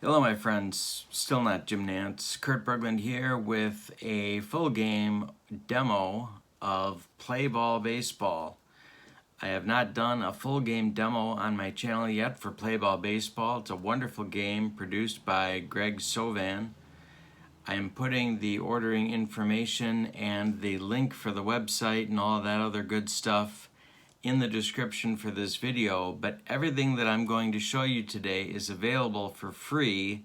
Hello my friends, still not Jim Nance. Kurt Berglund here with a full game demo of Play Ball Baseball. I have not done a full game demo on my channel yet for Play Ball Baseball. It's a wonderful game produced by Greg Sovan. I am putting the ordering information and the link for the website and all of that other good stuff in the description for this video, but everything that I'm going to show you today is available for free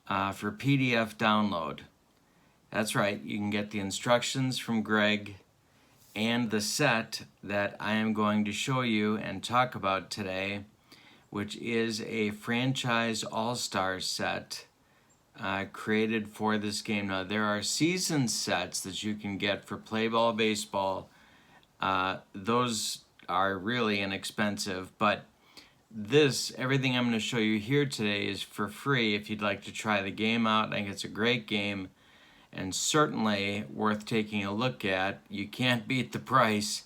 for PDF download. That's right, you can get the instructions from Greg and the set that I am going to show you and talk about today, which is a franchise all-star set created for this game. Now there are season sets that you can get for Play Ball Baseball. Those are really inexpensive, but everything I'm going to show you here today is for free if you'd like to try the game out. I think it's a great game and certainly worth taking a look at. You can't beat the price.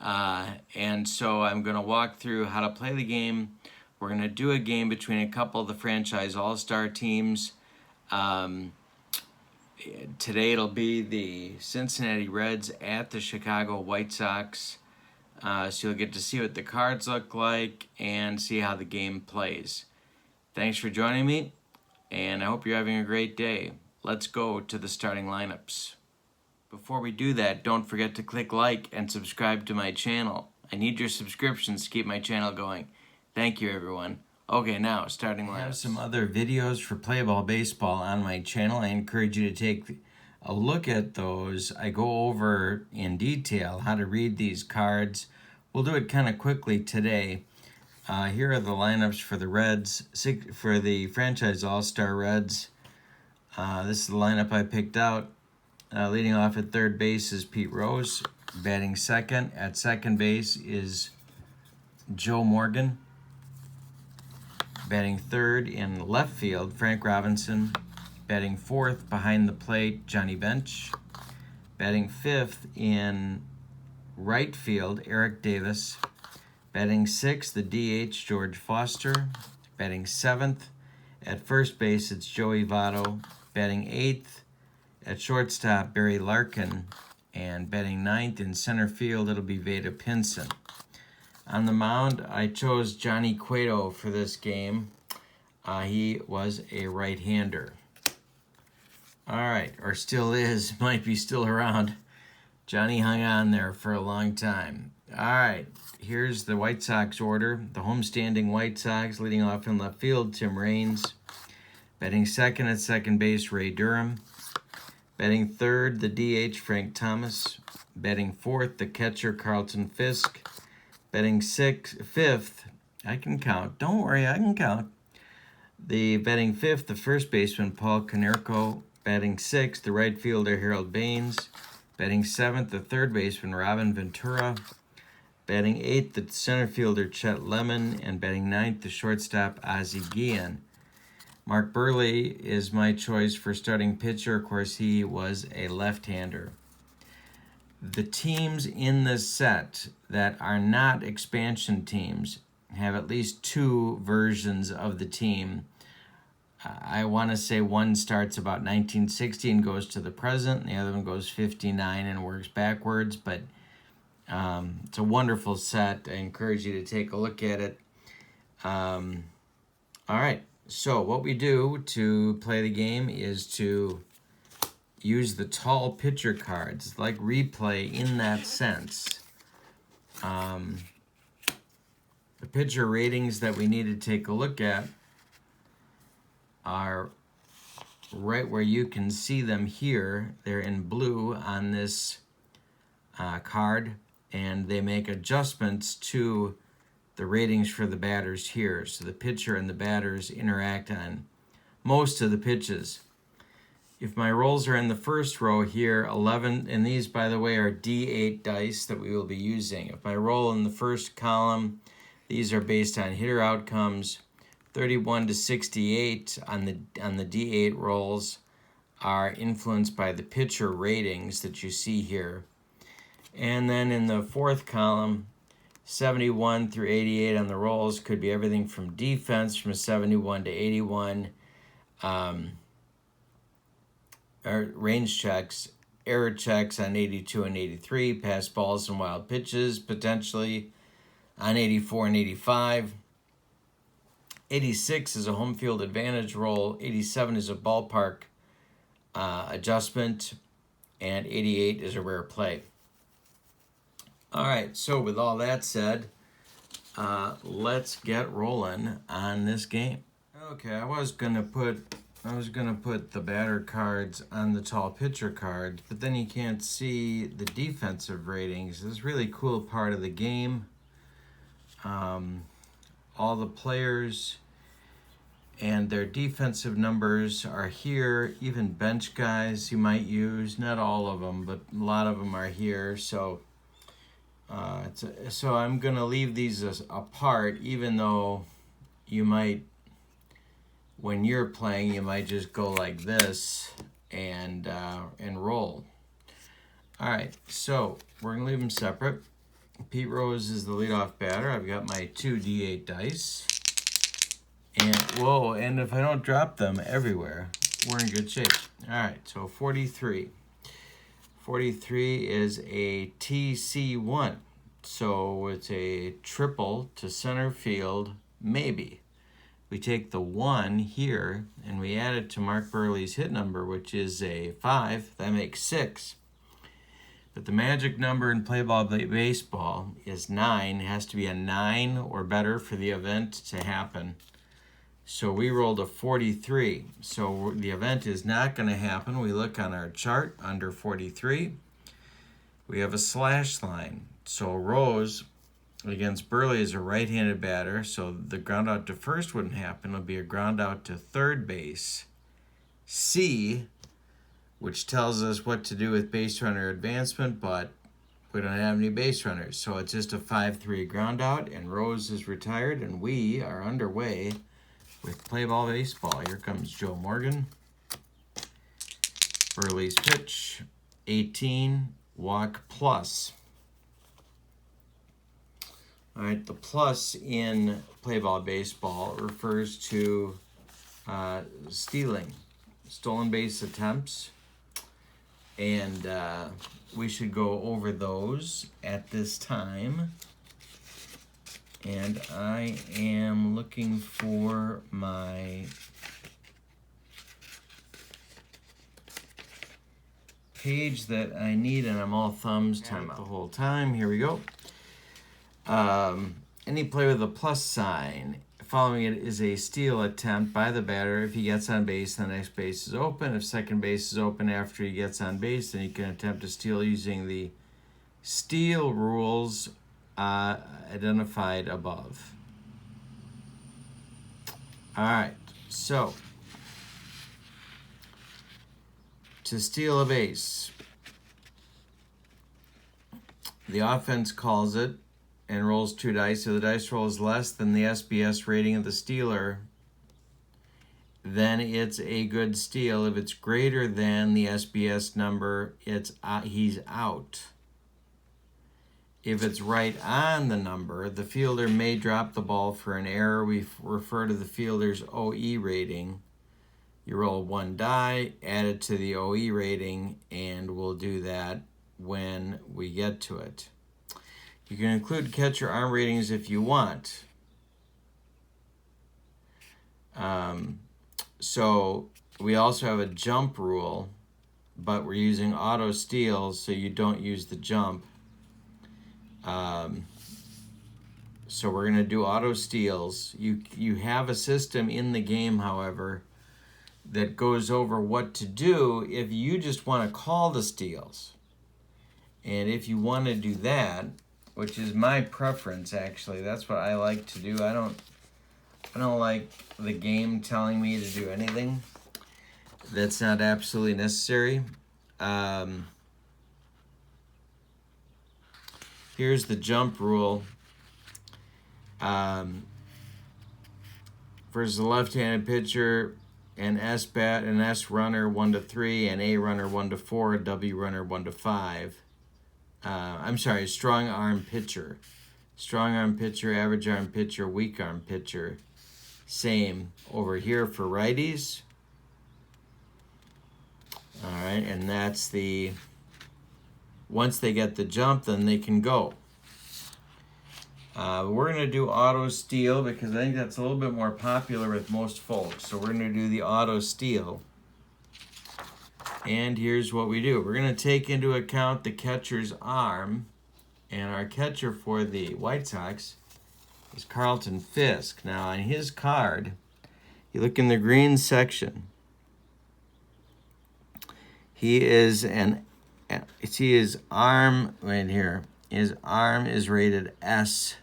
And so I'm going to walk through how to play the game. We're going to do a game between a couple of the franchise all-star teams. Today it'll be the Cincinnati Reds at the Chicago White Sox. So you'll get to see what the cards look like and see how the game plays. Thanks for joining me, and I hope you're having a great day. Let's go to the starting lineups. Before we do that, don't forget to click like and subscribe to my channel. I need your subscriptions to keep my channel going. Thank you, everyone. Okay, now, starting lineups. I have some other videos for Play Ball Baseball on my channel. I encourage you to take a look at those. I go over in detail how to read these cards. We'll do it kind of quickly today. Here are the lineups for the Reds, for the franchise all-star Reds. This is the lineup I picked out. Leading off at third base is Pete Rose. Batting second at second base is Joe Morgan. Batting third in left field, Frank Robinson. Batting fourth behind the plate, Johnny Bench. Batting fifth in right field, Eric Davis. Batting sixth, the DH, George Foster. Batting seventh at first base, it's Joey Votto. Batting eighth at shortstop, Barry Larkin. And batting ninth in center field, it'll be Vada Pinson. On the mound, I chose Johnny Cueto for this game. He was a right-hander. All right, or still is, might be still around. Johnny hung on there for a long time. All right, here's the White Sox order. The homestanding White Sox, leading off in left field, Tim Raines. Batting second at second base, Ray Durham. Batting third, the DH, Frank Thomas. Batting fourth, the catcher, Carlton Fisk. Batting fifth, I can count. Don't worry, I can count. The batting fifth, the first baseman, Paul Konerko. Batting sixth, the right fielder, Harold Baines. Batting seventh, the third baseman, Robin Ventura. Batting eighth, the center fielder, Chet Lemon. And batting ninth, the shortstop, Ozzie Guillen. Mark Burley is my choice for starting pitcher. Of course, he was a left-hander. The teams in this set that are not expansion teams have at least two versions of the team. I want to say one starts about 1960 and goes to the present, and the other one goes 59 and works backwards, but it's a wonderful set. I encourage you to take a look at it. All right, so what we do to play the game is to use the tall pitcher cards, like replay in that sense. The pitcher ratings that we need to take a look at are right where you can see them here. They're in blue on this card, and they make adjustments to the ratings for the batters here. So the pitcher and the batters interact on most of the pitches. If my rolls are in the first row here, 11, and these, by the way, are D8 dice that we will be using. If my roll in the first column, these are based on hitter outcomes. 31 to 68 on the D8 rolls are influenced by the pitcher ratings that you see here. And then in the fourth column, 71 through 88 on the rolls. Could be everything from defense from 71 to 81. Range checks, error checks on 82 and 83, pass balls and wild pitches potentially on 84 and 85. 86 is a home field advantage roll. 87 is a ballpark adjustment. And 88 is a rare play. All right, so with all that said, let's get rolling on this game. Okay, I was gonna put the batter cards on the tall pitcher cards, but then you can't see the defensive ratings. This is a really cool part of the game. All the players and their defensive numbers are here. Even bench guys you might use, not all of them, but a lot of them are here. So, so I'm gonna leave these apart, even though you might, when you're playing, you might just go like this and roll. All right, so we're gonna leave them separate. Pete Rose is the leadoff batter. I've got my 2 D8 dice. And whoa, and if I don't drop them everywhere, we're in good shape. All right, so 43. 43 is a TC1. So it's a triple to center field, maybe. We take the 1 here and we add it to Mark Burley's hit number, which is a 5. That makes 6. But the magic number in Playball baseball is 9. It has to be a 9 or better for the event to happen. So we rolled a 43. So the event is not going to happen. We look on our chart under 43. We have a slash line. So Rose against Burley is a right-handed batter. So the ground out to first wouldn't happen. It'll be a ground out to third base. C, which tells us what to do with base runner advancement, but we don't have any base runners. So it's just a 5-3 ground out, and Rose is retired, and we are underway with Play Ball Baseball. Here comes Joe Morgan. Burley's pitch, 18, walk plus. All right, the plus in Play Ball Baseball refers to stealing, stolen base attempts, and we should go over those at this time. And I am looking for my page that I need, and I'm all thumbs time the whole time. Here we go. Any play with a plus sign, following it is a steal attempt by the batter. If he gets on base, the next base is open. If second base is open after he gets on base, then he can attempt to steal using the steal rules identified above. All right, so to steal a base, the offense calls it and rolls 2 dice. If the dice roll is less than the SBS rating of the stealer, then it's a good steal. If it's greater than the SBS number, he's out. If it's right on the number, the fielder may drop the ball for an error. We refer to the fielder's OE rating. You roll 1 die, add it to the OE rating, and we'll do that when we get to it. You can include catcher arm ratings if you want. So we also have a jump rule, but we're using auto steals, so you don't use the jump. So we're going to do auto steals. You have a system in the game, however, that goes over what to do if you just want to call the steals. And if you want to do that, which is my preference, actually, that's what I like to do. I don't like the game telling me to do anything that's not absolutely necessary. Here's the jump rule. Versus a left-handed pitcher, an S bat, an S runner 1 to 3, an A runner 1 to 4, a W runner 1 to 5. I'm sorry, strong arm pitcher. Strong arm pitcher, average arm pitcher, weak arm pitcher. Same over here for righties. All right, and that's the, once they get the jump, then they can go. We're going to do auto steal because I think that's a little bit more popular with most folks. So we're going to do the auto steal. And here's what we do. We're going to take into account the catcher's arm. And our catcher for the White Sox is Carlton Fisk. Now on his card, you look in the green section. His arm right here. His arm is rated S.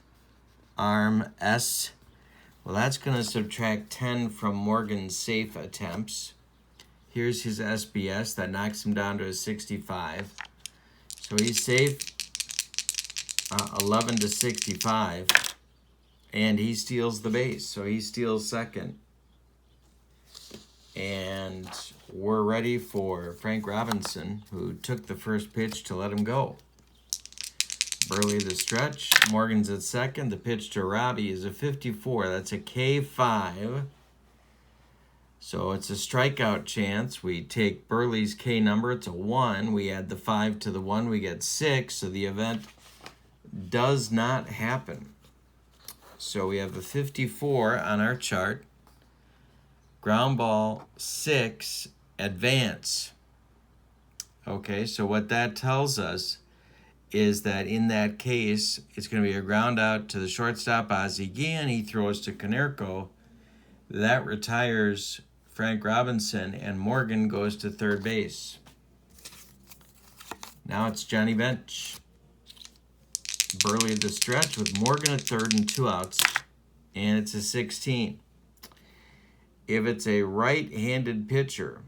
Arm S. Well, that's going to subtract 10 from Morgan's safe attempts. Here's his SBS. That knocks him down to a 65. So he's safe 11 to 65. And he steals the base. So he steals second. And we're ready for Frank Robinson, who took the first pitch to let him go. Burley the stretch. Morgan's at second. The pitch to Robbie is a 54. That's a K5. So it's a strikeout chance. We take Burley's K number. It's a 1. We add the 5 to the 1. We get 6. So the event does not happen. So we have a 54 on our chart. Ground ball 6, advance. Okay, so what that tells us is that in that case, it's going to be a ground out to the shortstop, Ozzie Guillen. He throws to Konerko. That retires Frank Robinson, and Morgan goes to third base. Now it's Johnny Bench. Burley at the stretch with Morgan at third and 2 outs, and it's a 16. If it's a right-handed pitcher,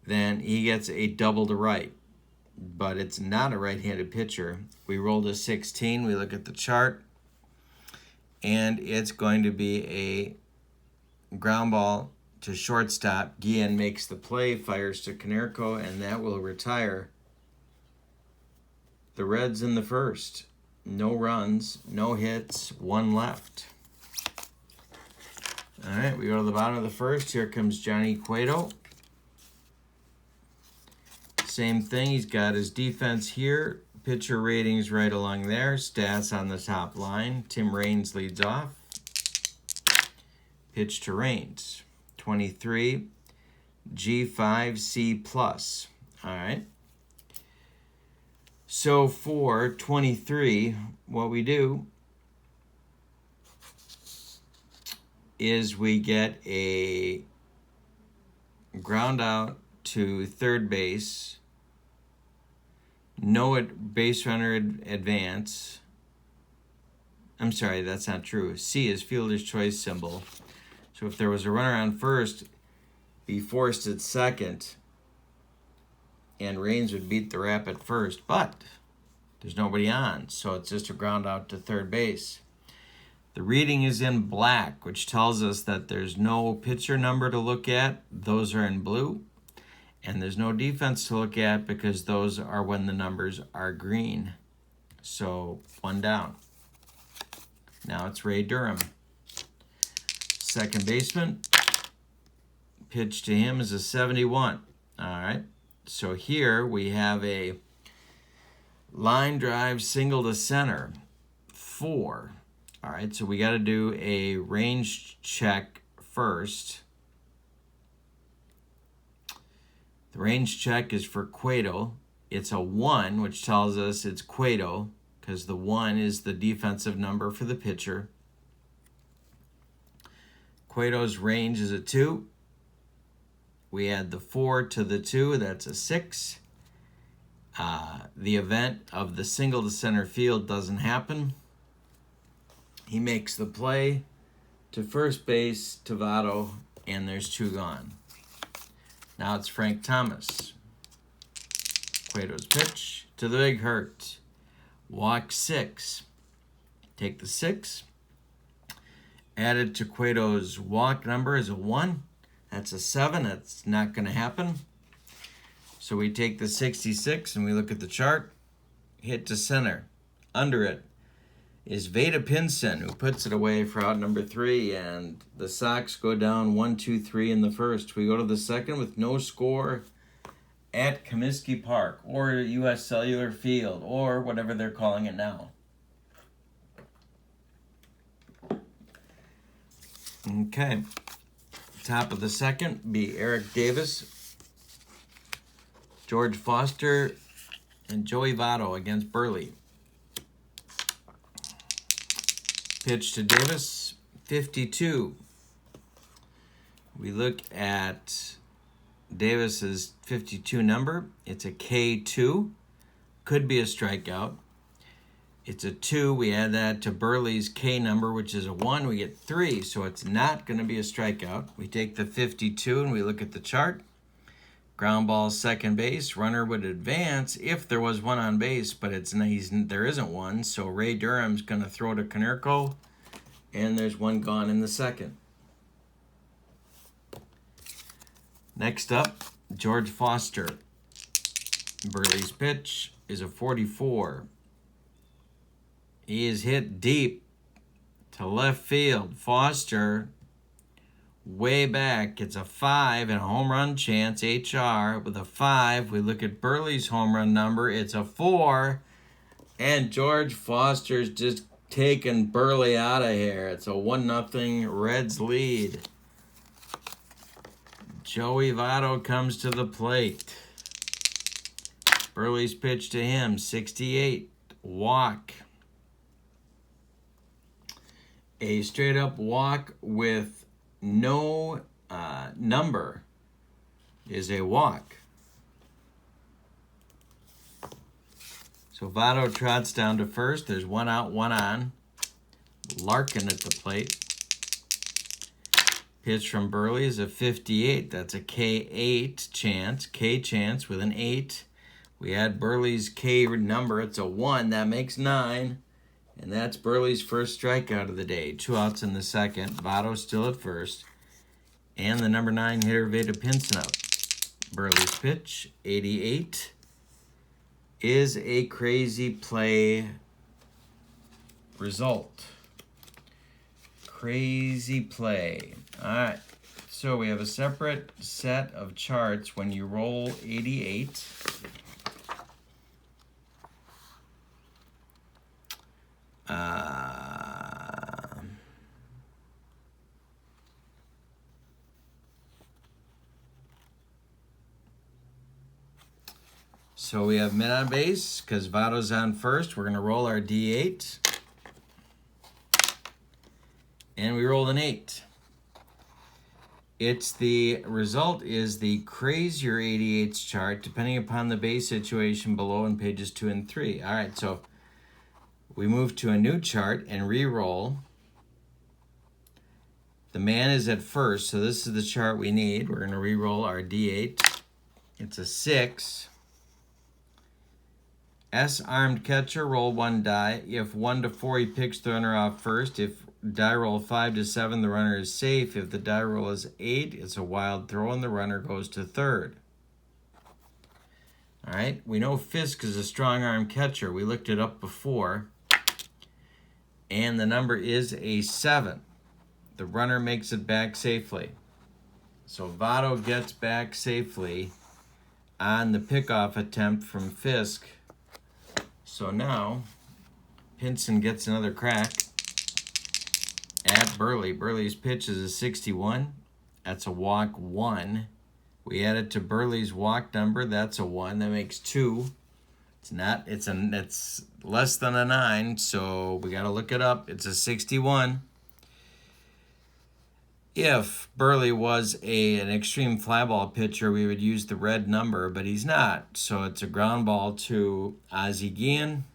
then he gets a double to right. But it's not a right-handed pitcher. We rolled a 16. We look at the chart. And it's going to be a ground ball to shortstop. Guillen makes the play, fires to Konerko, and that will retire the Reds in the first. No runs, no hits, 1 left. All right, we go to the bottom of the first. Here comes Johnny Cueto. Same thing, he's got his defense here. Pitcher ratings right along there. Stats on the top line. Tim Raines leads off. Pitch to Raines. 23, G5, C+. All right. So for 23, what we do is we get a ground out to third base, no base runner advance. I'm sorry, that's not true. C is fielder's choice symbol. So if there was a runner on first, be forced at second, and Raines would beat the rap at first, but there's nobody on, so it's just a ground out to third base. The reading is in black, which tells us that there's no pitcher number to look at. Those are in blue. And there's no defense to look at because those are when the numbers are green. So 1 down. Now it's Ray Durham. Second baseman. Pitch to him is a 71. All right. So here we have a line drive single to center. 4. All right. So we got to do a range check first. The range check is for Cueto. It's a 1, which tells us it's Cueto because the 1 is the defensive number for the pitcher. Cueto's range is a 2. We add the 4 to the 2. That's a 6. The event of the single to center field doesn't happen. He makes the play to first base, to Votto, and there's 2 gone. Now it's Frank Thomas. Cueto's pitch to the big hurt. Walk 6. Take the 6. Added to Cueto's walk number is a 1. That's a 7. That's not going to happen. So we take the 66 and we look at the chart. Hit to center. Under it is Veda Pinson, who puts it away for out number 3. And the Sox go down 1-2-3 in the first. We go to the second with no score at Comiskey Park or U.S. Cellular Field or whatever they're calling it now. Okay. Top of the second be Eric Davis, George Foster, and Joey Votto against Burley. Pitch to Davis, 52. We look at Davis's 52 number. It's a K2. Could be a strikeout. It's a 2. We add that to Burley's K number, which is a 1. We get 3, so it's not going to be a strikeout. We take the 52 and we look at the chart. Ground ball, second base. Runner would advance if there was one on base, but there isn't one. So Ray Durham's going to throw to Konerko, and there's one gone in the second. Next up, George Foster. Burley's pitch is a 44. He is hit deep to left field. Foster, way back. It's a 5 and a home run chance. HR with a 5. We look at Burley's home run number. It's a 4. And George Foster's just taking Burley out of here. It's a 1-0 Reds lead. Joey Votto comes to the plate. Burley's pitch to him, 68. Walk. A straight-up walk with no number is a walk. So Votto trots down to first. There's 1 out, 1 on. Larkin at the plate. Pitch from Burley is a 58. That's a K8 chance. K chance with an 8. We add Burley's K number. It's a 1. That makes 9. And that's Burley's first strikeout of the day. 2 outs in the second. Votto still at first. And the number 9 hitter, Veda Pinson, up. Burley's pitch, 88, is a crazy play result. Crazy play. All right. So we have a separate set of charts when you roll 88. So we have men on base because Votto's on first. We're going to roll our D8. And we rolled an 8. The result is the crazier 88s chart, depending upon the base situation below in pages 2 and 3. All right, so we move to a new chart and re-roll. The man is at first, so this is the chart we need. We're going to re-roll our D8. It's a 6. S armed catcher, roll 1 die. If 1 to 4, he picks the runner off first. If die roll 5 to 7, the runner is safe. If the die roll is 8, it's a wild throw and the runner goes to third. All right, we know Fisk is a strong arm catcher. We looked it up before. And the number is a 7. The runner makes it back safely. So Votto gets back safely on the pickoff attempt from Fisk. So now, Pinson gets another crack at Burley. Burley's pitch is a 61. That's a walk 1. We add it to Burley's walk number. That's a 1. That makes 2. It's less than a 9, so we got to look it up. It's a 61. If Burley was an extreme fly ball pitcher, we would use the red number, but he's not. So it's a ground ball to Ozzie Guillen.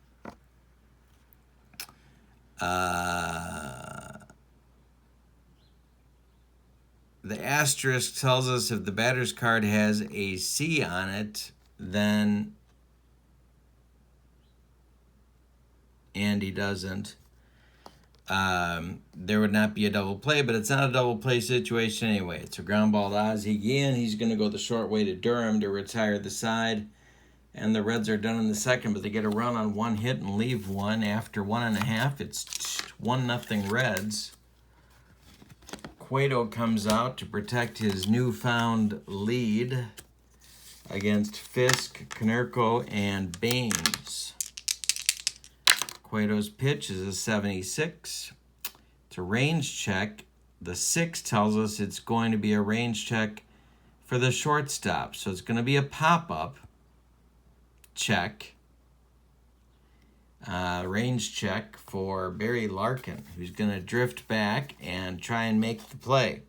The asterisk tells us if the batter's card has a C on it, then, and he doesn't, there would not be a double play, but it's not a double play situation anyway. It's a ground ball to Ozzie again. He's going to go the short way to Durham to retire the side. And the Reds are done in the second, but they get a run on one hit and leave one after 1.5. It's 1-0 Reds. Cueto comes out to protect his newfound lead against Fisk, Konerko, and Baines. Cueto's pitch is a 76. It's a range check. The 6 tells us it's going to be a range check for the shortstop. So it's going to be a pop-up check, range check for Barry Larkin, who's going to drift back and try and make the play.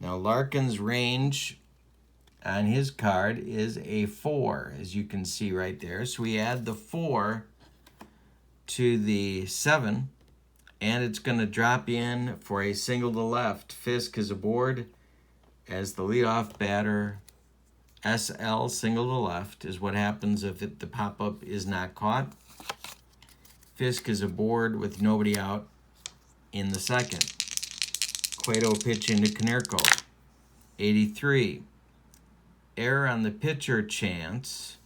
Now Larkin's range on his card is a 4, as you can see right there. So we add the 4 to the 7, and it's going to drop in for a single to left. Fisk is aboard as the leadoff batter. SL, single to left, is what happens if the pop-up is not caught. Fisk is aboard with nobody out in the second. Cueto pitching to Konerko. 83. Error on the pitcher chance.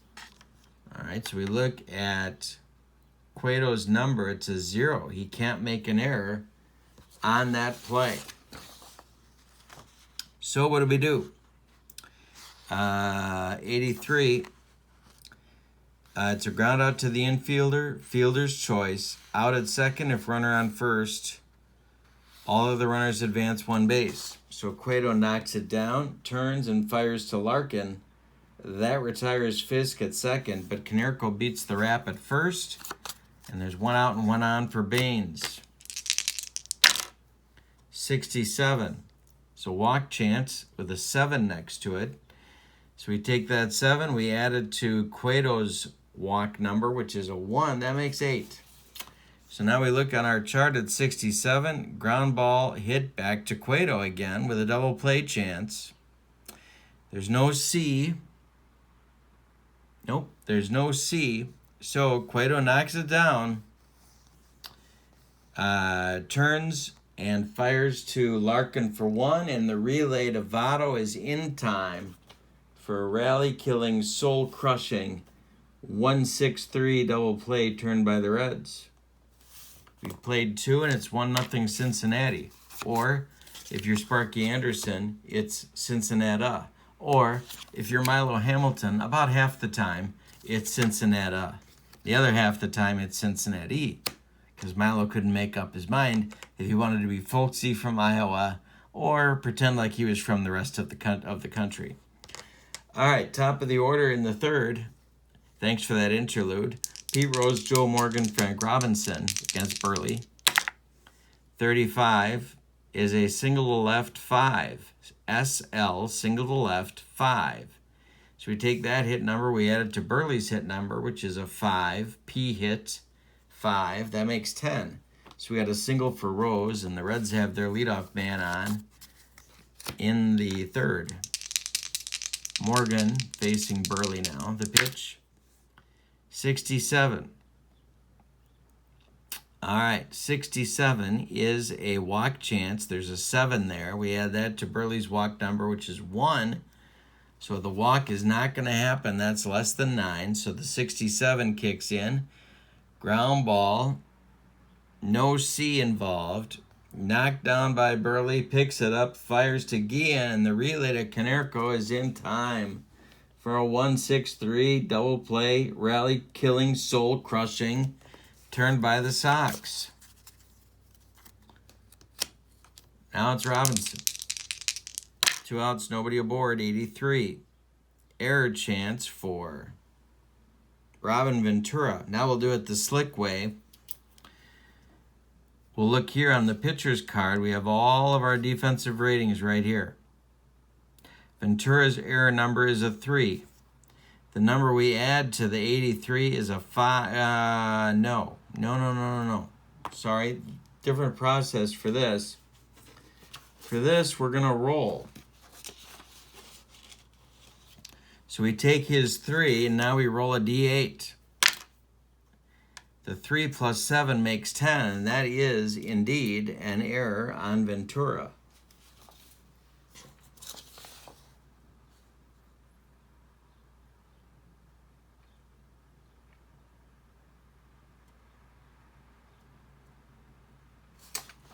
All right, so we look at Cueto's number. It's a 0. He can't make an error on that play. So what do we do? 83. It's a ground out to the infielder. Fielder's choice. Out at second if runner on first. All of the runners advance one base. So Cueto knocks it down, turns and fires to Larkin. That retires Fisk at second, but Konerko beats the rap at first. And there's one out and one on for Baines. 67. So walk chance with a 7 next to it. So we take that 7, we add it to Cueto's walk number, which is a 1. That makes 8. So now we look on our chart at 67. Ground ball hit back to Cueto again with a double play chance. There's no C. Nope, there's no C. So Cueto knocks it down, turns and fires to Larkin for 1, and the relay to Votto is in time for a rally-killing, soul-crushing 1-6-3 double play turned by the Reds. We've played 2, and it's 1-0 Cincinnati. Or, if you're Sparky Anderson, it's Cincinnati. Or, if you're Milo Hamilton, about half the time, it's Cincinnati. The other half the time, it's Cincinnati. Because Milo couldn't make up his mind if he wanted to be folksy from Iowa or pretend like he was from the rest of the country. All right, top of the order in the third. Thanks for that interlude. Pete Rose, Joe Morgan, Frank Robinson against Burley. 35 is a single to left 5. SL, single to left 5. So we take that hit number, we add it to Burley's hit number, which is a 5. P hit 5. That makes 10. So we got a single for Rose, and the Reds have their leadoff man on in the third. Morgan facing Burley now. The pitch. 67. All right, 67 is a walk chance. There's a 7 there. We add that to Burley's walk number, which is 1. So the walk is not going to happen. That's less than 9. So the 67 kicks in. Ground ball. No C involved. Knocked down by Burley. Picks it up. Fires to Guillen. And the relay to Konerko is in time for a 1-6-3 double play, rally killing, soul crushing, turned by the Sox. Now it's Robinson. 2 outs, nobody aboard, 83. Error chance for Robin Ventura. Now we'll do it the slick way. We'll look here on the pitcher's card. We have all of our defensive ratings right here. Ventura's error number is a 3. The number we add to the 83 is a 5. No. Sorry, different process for this. For this, we're going to roll. So we take his 3, and now we roll a D8. The 3 plus 7 makes 10, and that is indeed an error on Ventura.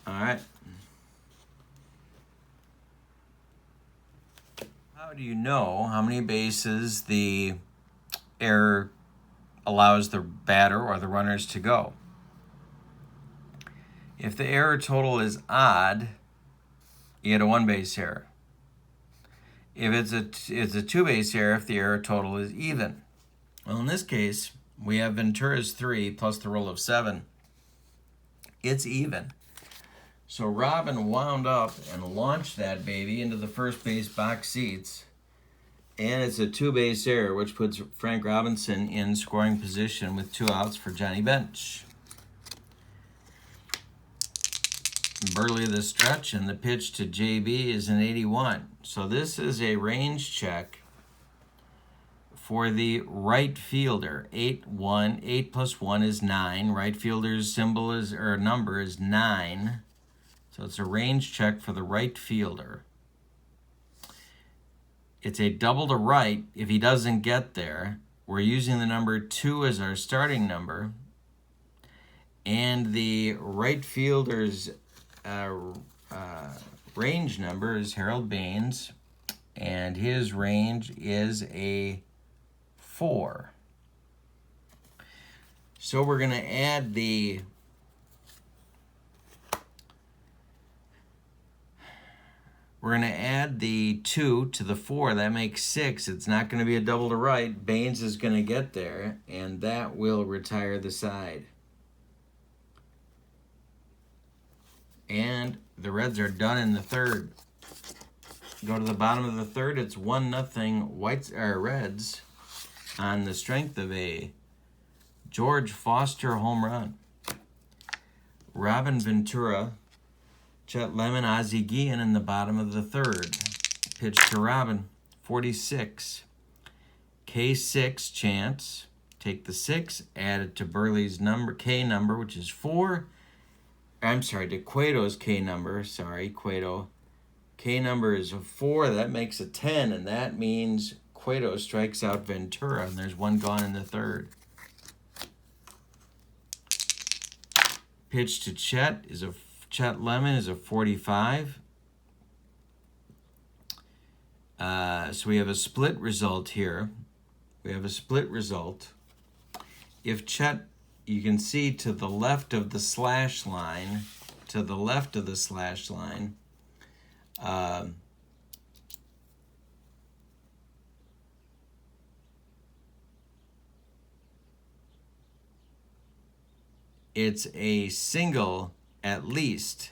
All right. How do you know how many bases the error allows the batter or the runners to go? If the error total is odd, you get a 1-base error. If it's a 2-base error if the error total is even. Well, in this case, we have Ventura's 3 plus the roll of 7. It's even. So Robin wound up and launched that baby into the first base box seats. And it's a 2-base error, which puts Frank Robinson in scoring position with 2 outs for Johnny Bench. Burley the stretch, and the pitch to JB is an 81. So this is a range check for the right fielder. 8-1. 8 plus 1 is 9. Right fielder's symbol is, or number is 9. So it's a range check for the right fielder. It's a double to right if he doesn't get there. We're using the number 2 as our starting number. And the right fielder's range number is Harold Baines. And his range is a 4. So we're going to add the We're going to add the 2 to the 4. That makes 6. It's not going to be a double to right. Baines is going to get there, and that will retire the side. And the Reds are done in the third. Go to the bottom of the third. It's 1-0 Reds on the strength of a George Foster home run. Robin Ventura, Chet Lemon, Ozzie Guillen in the bottom of the third. Pitch to Robin, 46. K6 Chance. Take the 6, add it to Burley's number, K number, which is 4. I'm sorry, to Cueto's K number. Sorry, Cueto. K number is a 4. That makes a 10, and that means Cueto strikes out Ventura, and there's 1 gone in the third. Pitch to Chet Lemon is a 45. So we have a split result here. If Chet, you can see to the left of the slash line, it's a single at least.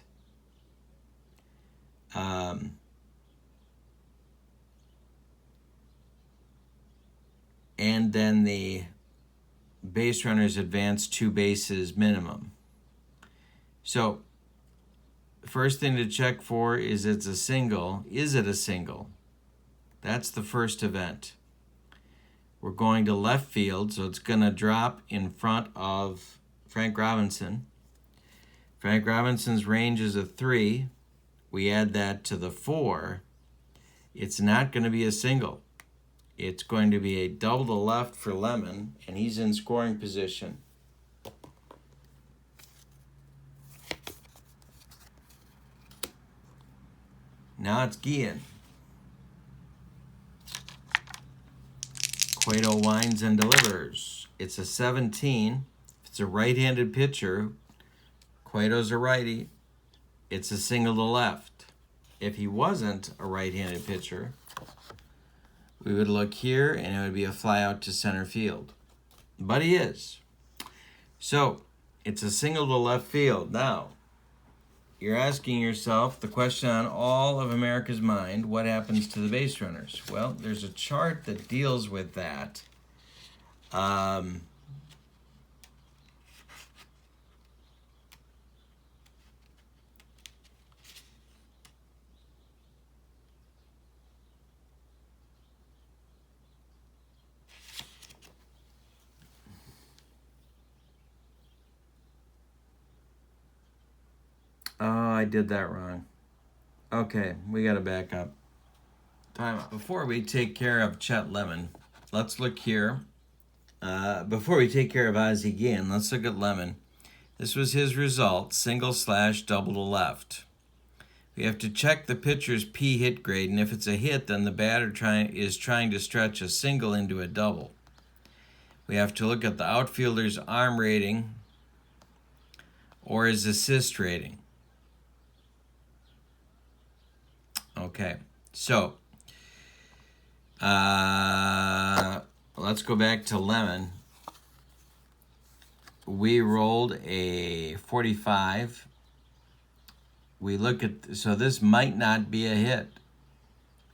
And then the base runners advance 2 bases minimum. So the first thing to check for is it's a single. Is it a single? That's the first event. We're going to left field, so it's going to drop in front of Frank Robinson. Frank Robinson's range is a 3. We add that to the 4. It's not going to be a single. It's going to be a double to left for Lemon, and he's in scoring position. Now it's Guillen. Cueto winds and delivers. It's a 17. If it's a right-handed pitcher, Cueto's a righty. It's a single to left. If he wasn't a right-handed pitcher, we would look here, and it would be a fly out to center field. But he is. So, it's a single to left field. Now, you're asking yourself the question on all of America's mind, what happens to the base runners? Well, there's a chart that deals with that. Oh, I did that wrong. Okay, we got to back up. Time out. Before we take care of Chet Lemon, let's look here. Before we take care of Ozzie Guillen, let's look at Lemon. This was his result, single slash double to left. We have to check the pitcher's P hit grade, and if it's a hit, then the batter is trying to stretch a single into a double. We have to look at the outfielder's arm rating or his assist rating. Okay, so let's go back to Lemon. We rolled a 45. We look at, so this might not be a hit.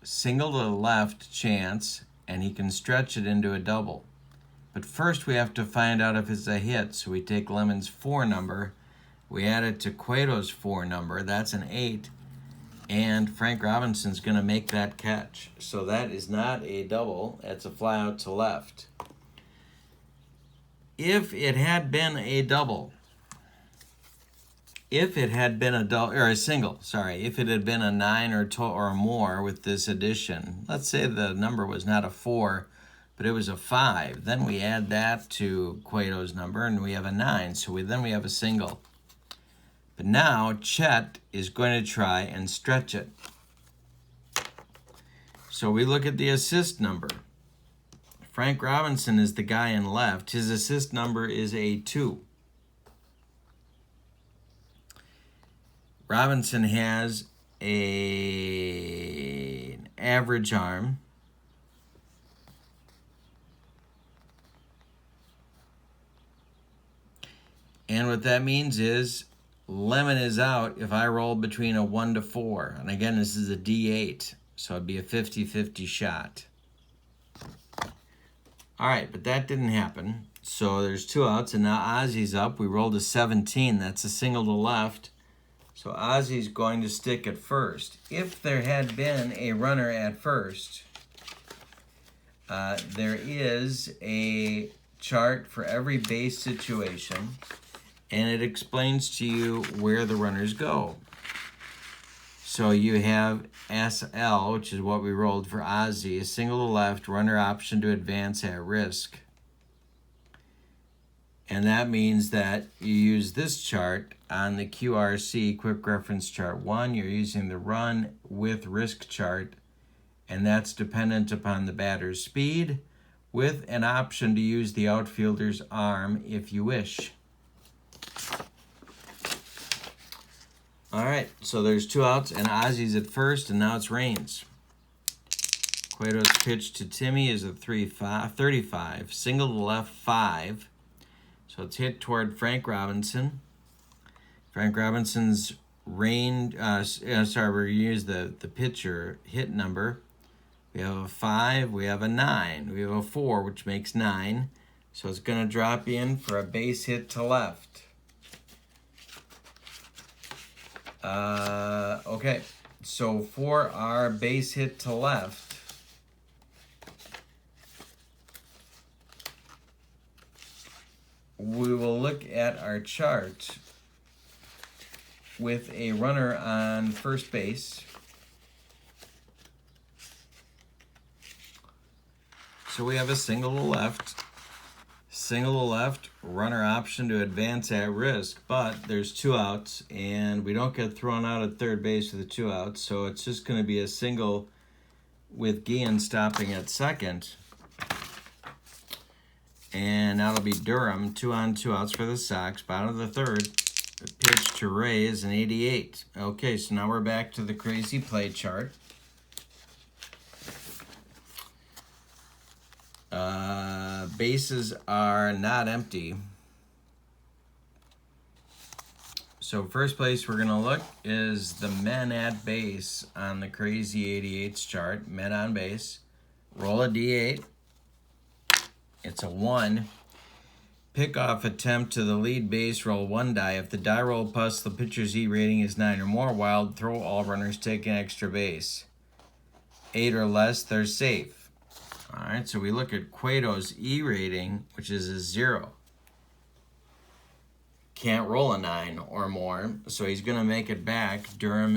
Single to the left chance, and he can stretch it into a double. But first we have to find out if it's a hit. So we take Lemon's 4 number, we add it to Cueto's 4 number, that's an 8. And Frank Robinson's going to make that catch. So that is not a double, that's a fly out to left. If it had been a double, if it had been a double, or a single, sorry, if it had been a 9 or more with this addition, let's say the number was not a 4, but it was a 5, then we add that to Cueto's number and we have a 9, so then we have a single. But now Chet is going to try and stretch it. So we look at the assist number. Frank Robinson is the guy in left. His assist number is a 2. Robinson has an average arm. And what that means is Lemon is out if I roll between a 1 to 4. And again, this is a D8, so it'd be a 50-50 shot. All right, but that didn't happen. So there's 2 outs, and now Ozzie's up. We rolled a 17. That's a single to left. So Ozzie's going to stick at first. If there had been a runner at first, there is a chart for every base situation, and it explains to you where the runners go. So you have SL, which is what we rolled for Ozzie, a single to left, runner option to advance at risk. And that means that you use this chart on the QRC, Quick Reference Chart 1. You're using the run with risk chart, and that's dependent upon the batter's speed, with an option to use the outfielder's arm if you wish. All right, so there's 2 outs, and Ozzie's at first, and now it's Raines. Cueto's pitch to Timmy is a 35, single to left 5. So it's hit toward Frank Robinson. Frank Robinson's we use the pitcher hit number. We have a 5, we have a 9, we have a 4, which makes 9. So it's going to drop in for a base hit to left. Okay, so for our base hit to left, we will look at our chart with a runner on first base. So we have a single to left, runner option to advance at risk, but there's 2 outs, and we don't get thrown out at third base with the 2 outs, so it's just going to be a single with Guillen stopping at second. And that'll be Durham, 2 on 2 outs for the Sox, bottom of the third. The pitch to Ray is an 88. Okay, so now we're back to the crazy play chart. Bases are not empty. So first place we're going to look is the men at base on the crazy 88s chart. Men on base. Roll a D8. It's a 1. Pickoff attempt to the lead base, roll 1 die. If the die roll plus the pitcher's E rating is 9 or more, wild throw, all runners take an extra base. 8 or less, they're safe. All right, so we look at Cueto's E rating, which is a 0. can't roll a 9 or more, so he's going to make it back. Guillen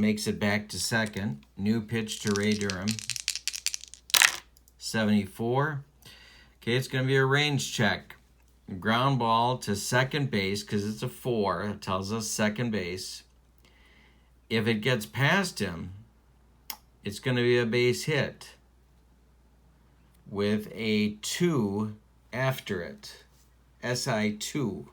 makes it back to second. New pitch to Ray Durham. 74. Okay, it's going to be a range check. Ground ball to second base because it's a 4. It tells us second base. If it gets past him, it's going to be a base hit with a 2 after it. SI2.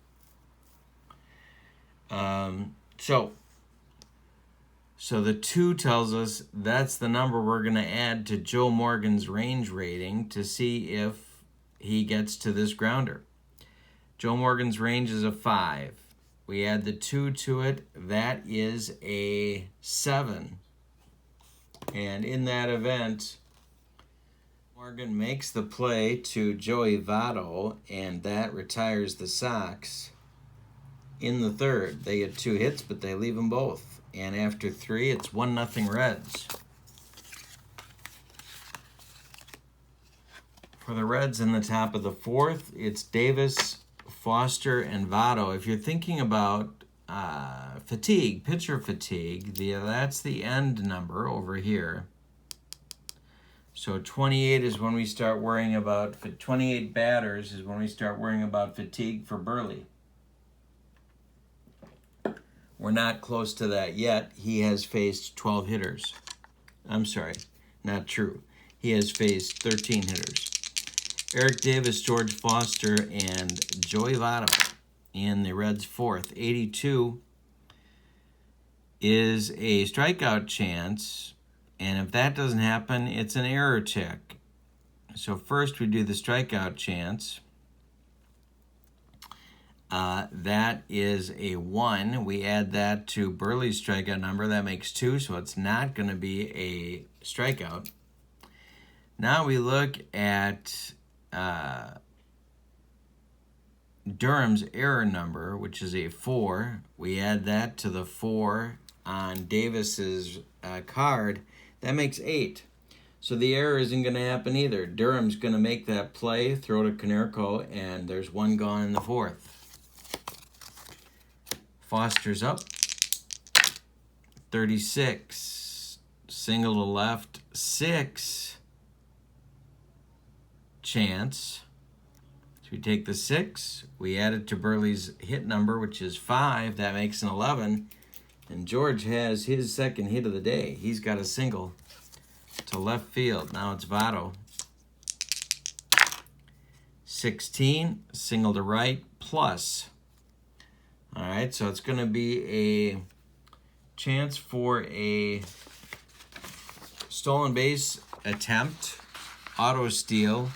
So the 2 tells us that's the number we're going to add to Joe Morgan's range rating to see if he gets to this grounder. Joe Morgan's range is a 5. We add the 2 to it. That is a 7. And in that event, Morgan makes the play to Joey Votto, and that retires the Sox in the third. They get 2 hits, but they leave them both. And after 3, it's 1-0 Reds. For the Reds in the top of the 4th, it's Davis, Foster, and Votto. If you're thinking about fatigue, pitcher fatigue, that's the end number over here. So 28 is when we start worrying about, 28 batters is when we start worrying about fatigue for Burley. We're not close to that yet. He has faced 12 hitters. I'm sorry, not true. He has faced 13 hitters. Eric Davis, George Foster, and Joey Votto in the Reds' 4th. 82 is a strikeout chance, and if that doesn't happen, it's an error check. So first we do the strikeout chance. That is a 1. We add that to Burley's strikeout number. That makes 2, so it's not going to be a strikeout. Now we look at Durham's error number, which is a 4. We add that to the 4 on Davis's card. That makes 8. So the error isn't going to happen either. Durham's going to make that play, throw to Konerko, and there's 1 gone in the 4th. Foster's up. 36. Single to left. 6. Chance. So we take the 6. We add it to Burley's hit number, which is 5. That makes an 11. And George has his second hit of the day. He's got a single to left field. Now it's Votto. 16. Single to right. Plus. All right, so it's going to be a chance for a stolen base attempt, auto steal,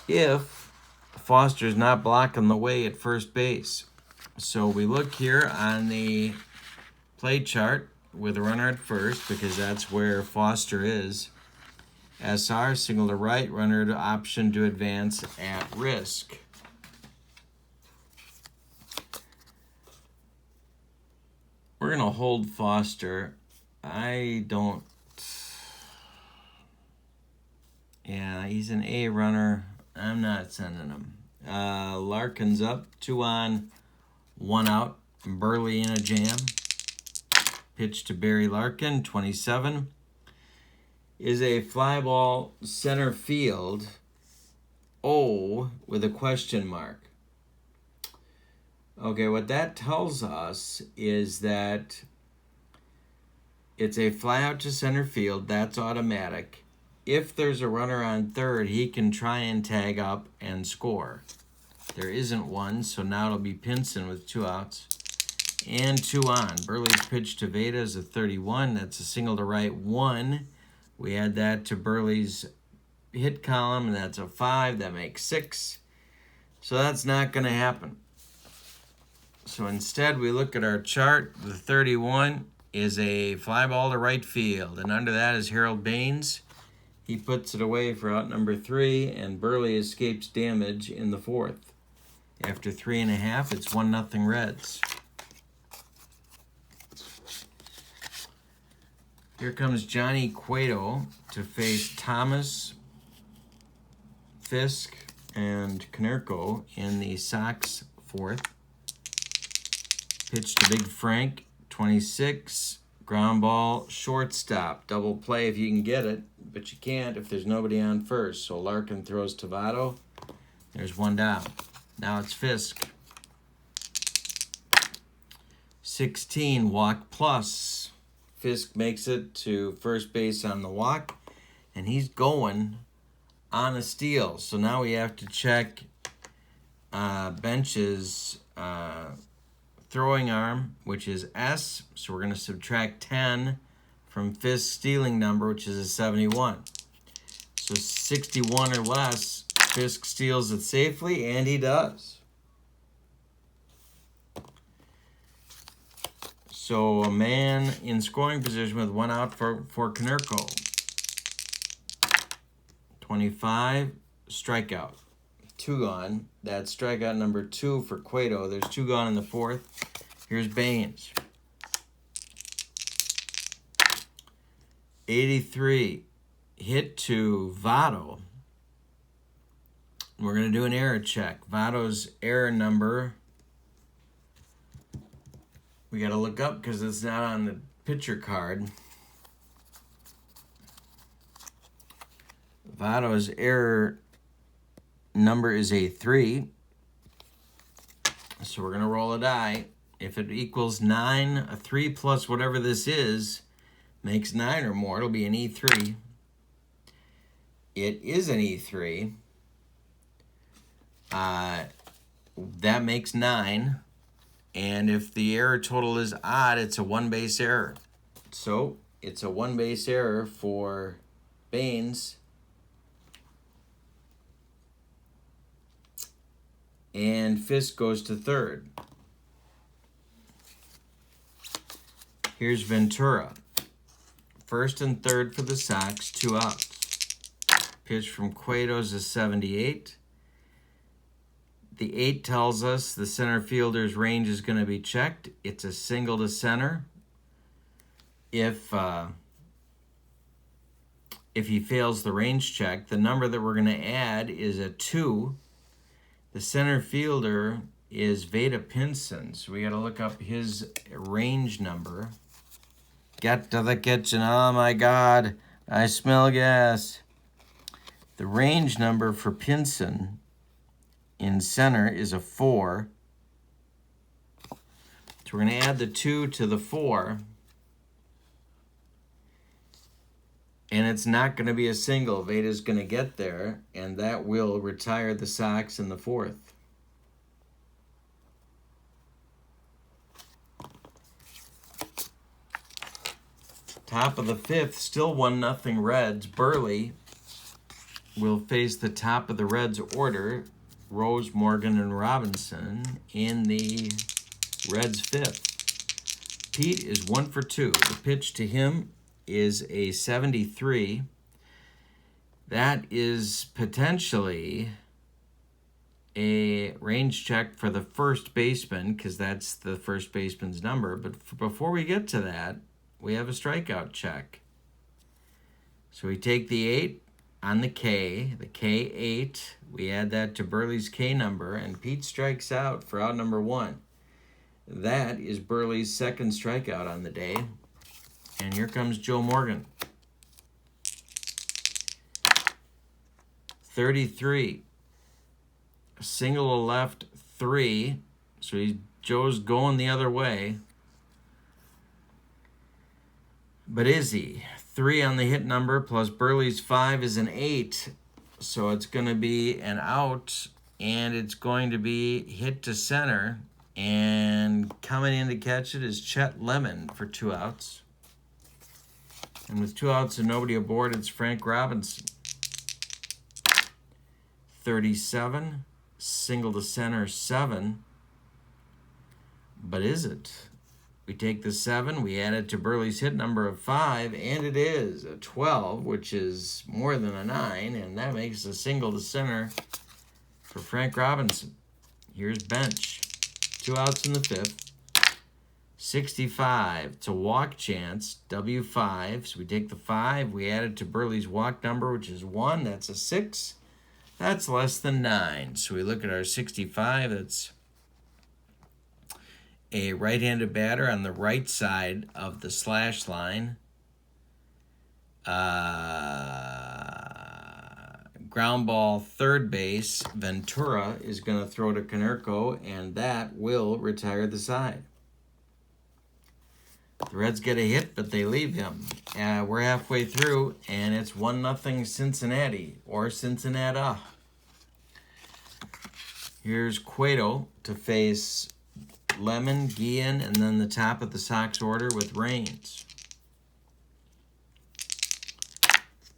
if Foster's not blocking the way at first base. So we look here on the play chart with a runner at first because that's where Foster is. SR, single to right, runner to option to advance at risk. We're going to hold Foster. Yeah, he's an A runner. I'm not sending him. Larkin's up. 2 on, 1 out. Burley in a jam. Pitch to Barry Larkin, 27. Is a fly ball center field. O with a question mark. Okay, what that tells us is that it's a fly out to center field. That's automatic. If there's a runner on third, he can try and tag up and score. There isn't one, so now it'll be Pinson with 2 outs and 2 on. Burley's pitch to Veda is a 31. That's a single to right, 1. We add that to Burley's hit column, and that's a 5. That makes 6. So that's not going to happen. So instead, we look at our chart. The 31 is a fly ball to right field, and under that is Harold Baines. He puts it away for out number 3, and Burley escapes damage in the 4th. After 3.5, it's 1-0 Reds. Here comes Johnny Cueto to face Thomas, Fisk, and Cueto in the Sox fourth. Pitch to Big Frank, 26. Ground ball, shortstop. Double play if you can get it, but you can't if there's nobody on first. So Larkin throws to Votto. There's one down. Now it's Fisk. 16, walk plus. Fisk makes it to first base on the walk, and he's going on a steal. So now we have to check Bench's throwing arm, which is S. So we're going to subtract 10 from Fisk's stealing number, which is a 71. So 61 or less, Fisk steals it safely, and he does. So a man in scoring position with one out for Cueto. 25, strikeout. 2 gone. That's strikeout number 2 for Cueto. There's 2 gone in the fourth. Here's Baines. 83, hit to Votto. We're going to do an error check. Votto's error number, we got to look up because it's not on the pitcher card. Votto's error number is a 3. So we're going to roll a die. If it equals 9, a 3 plus whatever this is makes 9 or more. It'll be an E3. It is an E3. That makes 9. And if the error total is odd, it's a 1-base error. So it's a 1-base error for Baines. And Fisk goes to third. Here's Ventura. First and third for the Sox, 2 outs. Pitch from Cueto's a 78. The 8 tells us the center fielder's range is going to be checked. It's a single to center. If he fails the range check, the number that we're going to add is a 2. The center fielder is Veda Pinson, so we got to look up his range number. Get to the kitchen. Oh my God, I smell gas. The range number for Pinson in center is a 4. So we're going to add the 2 to the 4. And it's not going to be a single. Veda's going to get there, and that will retire the Sox in the fourth. Top of the fifth, still 1-0 Reds. Burley will face the top of the Reds order, Rose, Morgan, and Robinson, in the Reds fifth. Pete is 1 for 2. The pitch to him is a 73. That is potentially a range check for the first baseman, because that's the first baseman's number. But before we get to that, we have a strikeout check. So we take the 8 on the K8. We add that to Burley's K number, and Pete strikes out for out number 1. That is Burley's second strikeout on the day. And here comes Joe Morgan. 33. A single to left, 3. So Joe's going the other way. But is he? 3 on the hit number plus Burley's 5 is an 8. So it's going to be an out, and it's going to be hit to center. And coming in to catch it is Chet Lemon for 2 outs. And with 2 outs and nobody aboard, it's Frank Robinson. 37, single to center, 7. But is it? We take the 7, we add it to Burley's hit number of 5, and it is a 12, which is more than a 9, and that makes a single to center for Frank Robinson. Here's Bench. 2 outs in the 5th. 65 to walk chance, W5. So we take the 5, we add it to Burley's walk number, which is 1. That's a 6. That's less than 9. So we look at our 65. That's a right-handed batter on the right side of the slash line. Ground ball third base. Ventura is going to throw to Cueto, and that will retire the side. The Reds get a hit, but they leave him. We're halfway through, and it's 1-0 Cincinnati, or Cincinnati. Here's Cueto to face Lemon, Guillen, and then the top of the Sox order with Raines.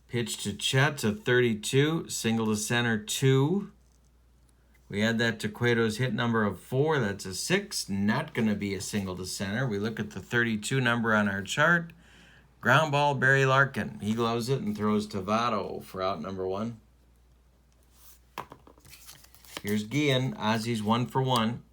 Pitch to Chet to 32, single to center 2. We add that to Cueto's hit number of 4. That's a 6. Not going to be a single to center. We look at the 32 number on our chart. Ground ball, Barry Larkin. He gloves it and throws to Votto for out number 1. Here's Guillen. Ozzy's 1 for 1.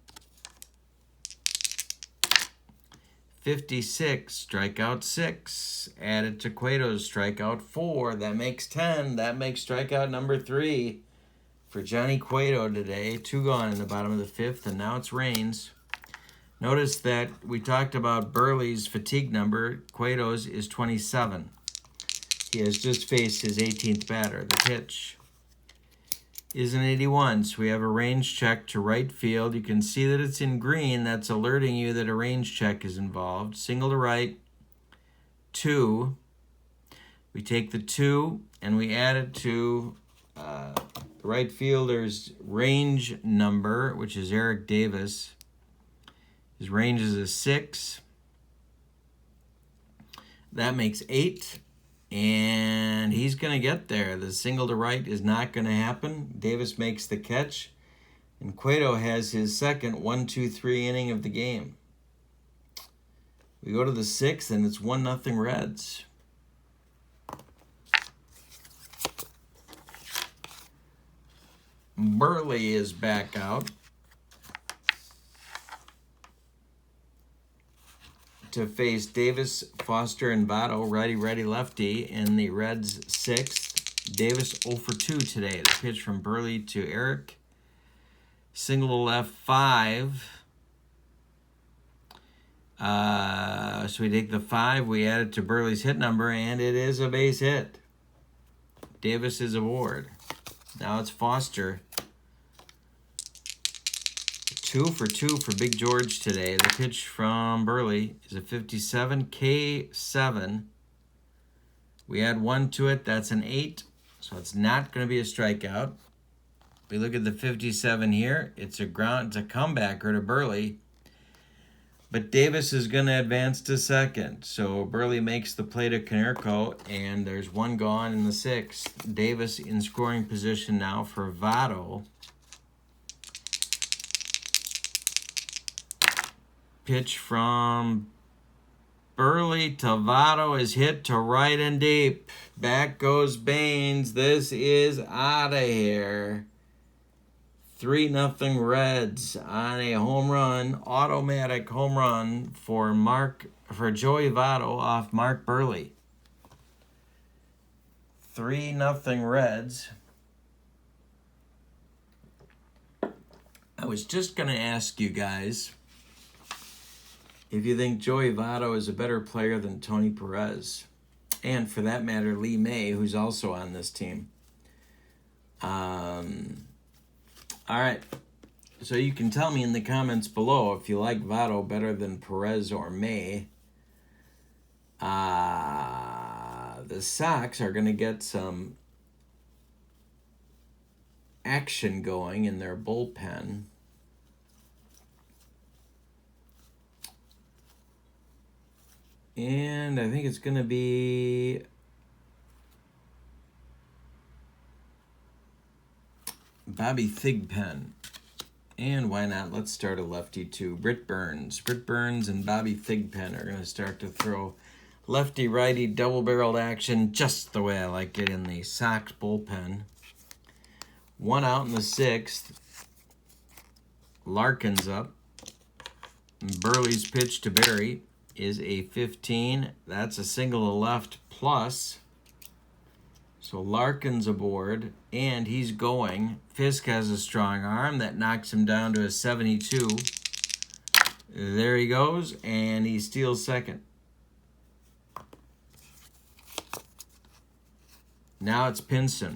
56, strikeout 6. Added to Cueto's strikeout 4. That makes 10. That makes strikeout number 3 for Johnny Cueto today. 2 gone in the bottom of the 5th, and now it's Raines. Notice that we talked about Burley's fatigue number. Cueto's is 27. He has just faced his 18th batter. The pitch is an 81, so we have a range check to right field. You can see that it's in green. That's alerting you that a range check is involved. Single to right, 2. We take the 2 and we add it to the right fielder's range number, which is Eric Davis. His range is a 6. That makes 8. And he's going to get there. The single to right is not going to happen. Davis makes the catch. And Cueto has his second 1-2-3 inning of the game. We go to the 6th, and it's 1-0 Reds. Burley is back out to face Davis, Foster, and Votto, righty, lefty, in the Reds' 6th. Davis 0 for 2 today. The pitch from Burley to Eric. Single to left, 5. So we take the 5, we add it to Burley's hit number, and it is a base hit. Davis is aboard. Now it's Foster. 2 for 2 for Big George today. The pitch from Burley is a 57 K7. We add 1 to it. That's an 8. So it's not going to be a strikeout. We look at the 57 here. It's a comebacker to Burley. But Davis is going to advance to second. So Burley makes the play to Cueto, and there's 1 gone in the 6th. Davis in scoring position now for Votto. Pitch from Burley to Votto is hit to right and deep. Back goes Baines. This is out of here. 3-0 Reds on a home run, automatic home run for Joey Votto off Mark Burley. 3-0 Reds. I was just going to ask you guys if you think Joey Votto is a better player than Tony Perez, and for that matter, Lee May, who's also on this team. All right, so you can tell me in the comments below if you like Votto better than Perez or May. The Sox are going to get some action going in their bullpen. And I think it's going to be Bobby Thigpen. And why not? Let's start a lefty too. Britt Burns. Britt Burns and Bobby Thigpen are going to start to throw lefty-righty double-barreled action just the way I like it in the Sox bullpen. 1 out in the 6th. Larkin's up. Burley's pitch to Barry is a 15. That's a single to left plus. So So Larkin's aboard, and he's going. Fisk has a strong arm that knocks him down to a 72. There he goes, and he steals second. Now it's Pinson.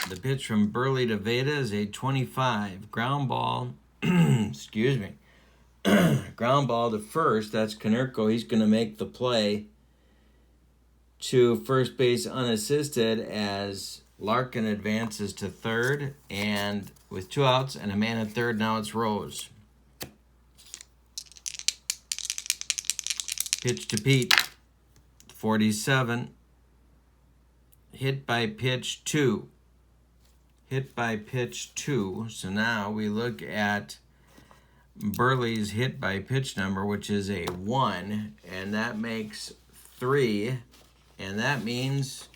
The pitch from Burley to Veda is a 25. Ground ball, excuse me. Ground ball to first. That's Konerko. He's going to make the play to first base unassisted as Larkin advances to third. And with 2 outs and a man at third, now it's Rose. Pitch to Pete. 47. Hit by pitch 2. Hit by pitch 2. So now we look at Burley's hit by pitch number, which is a 1, and that makes 3, and that means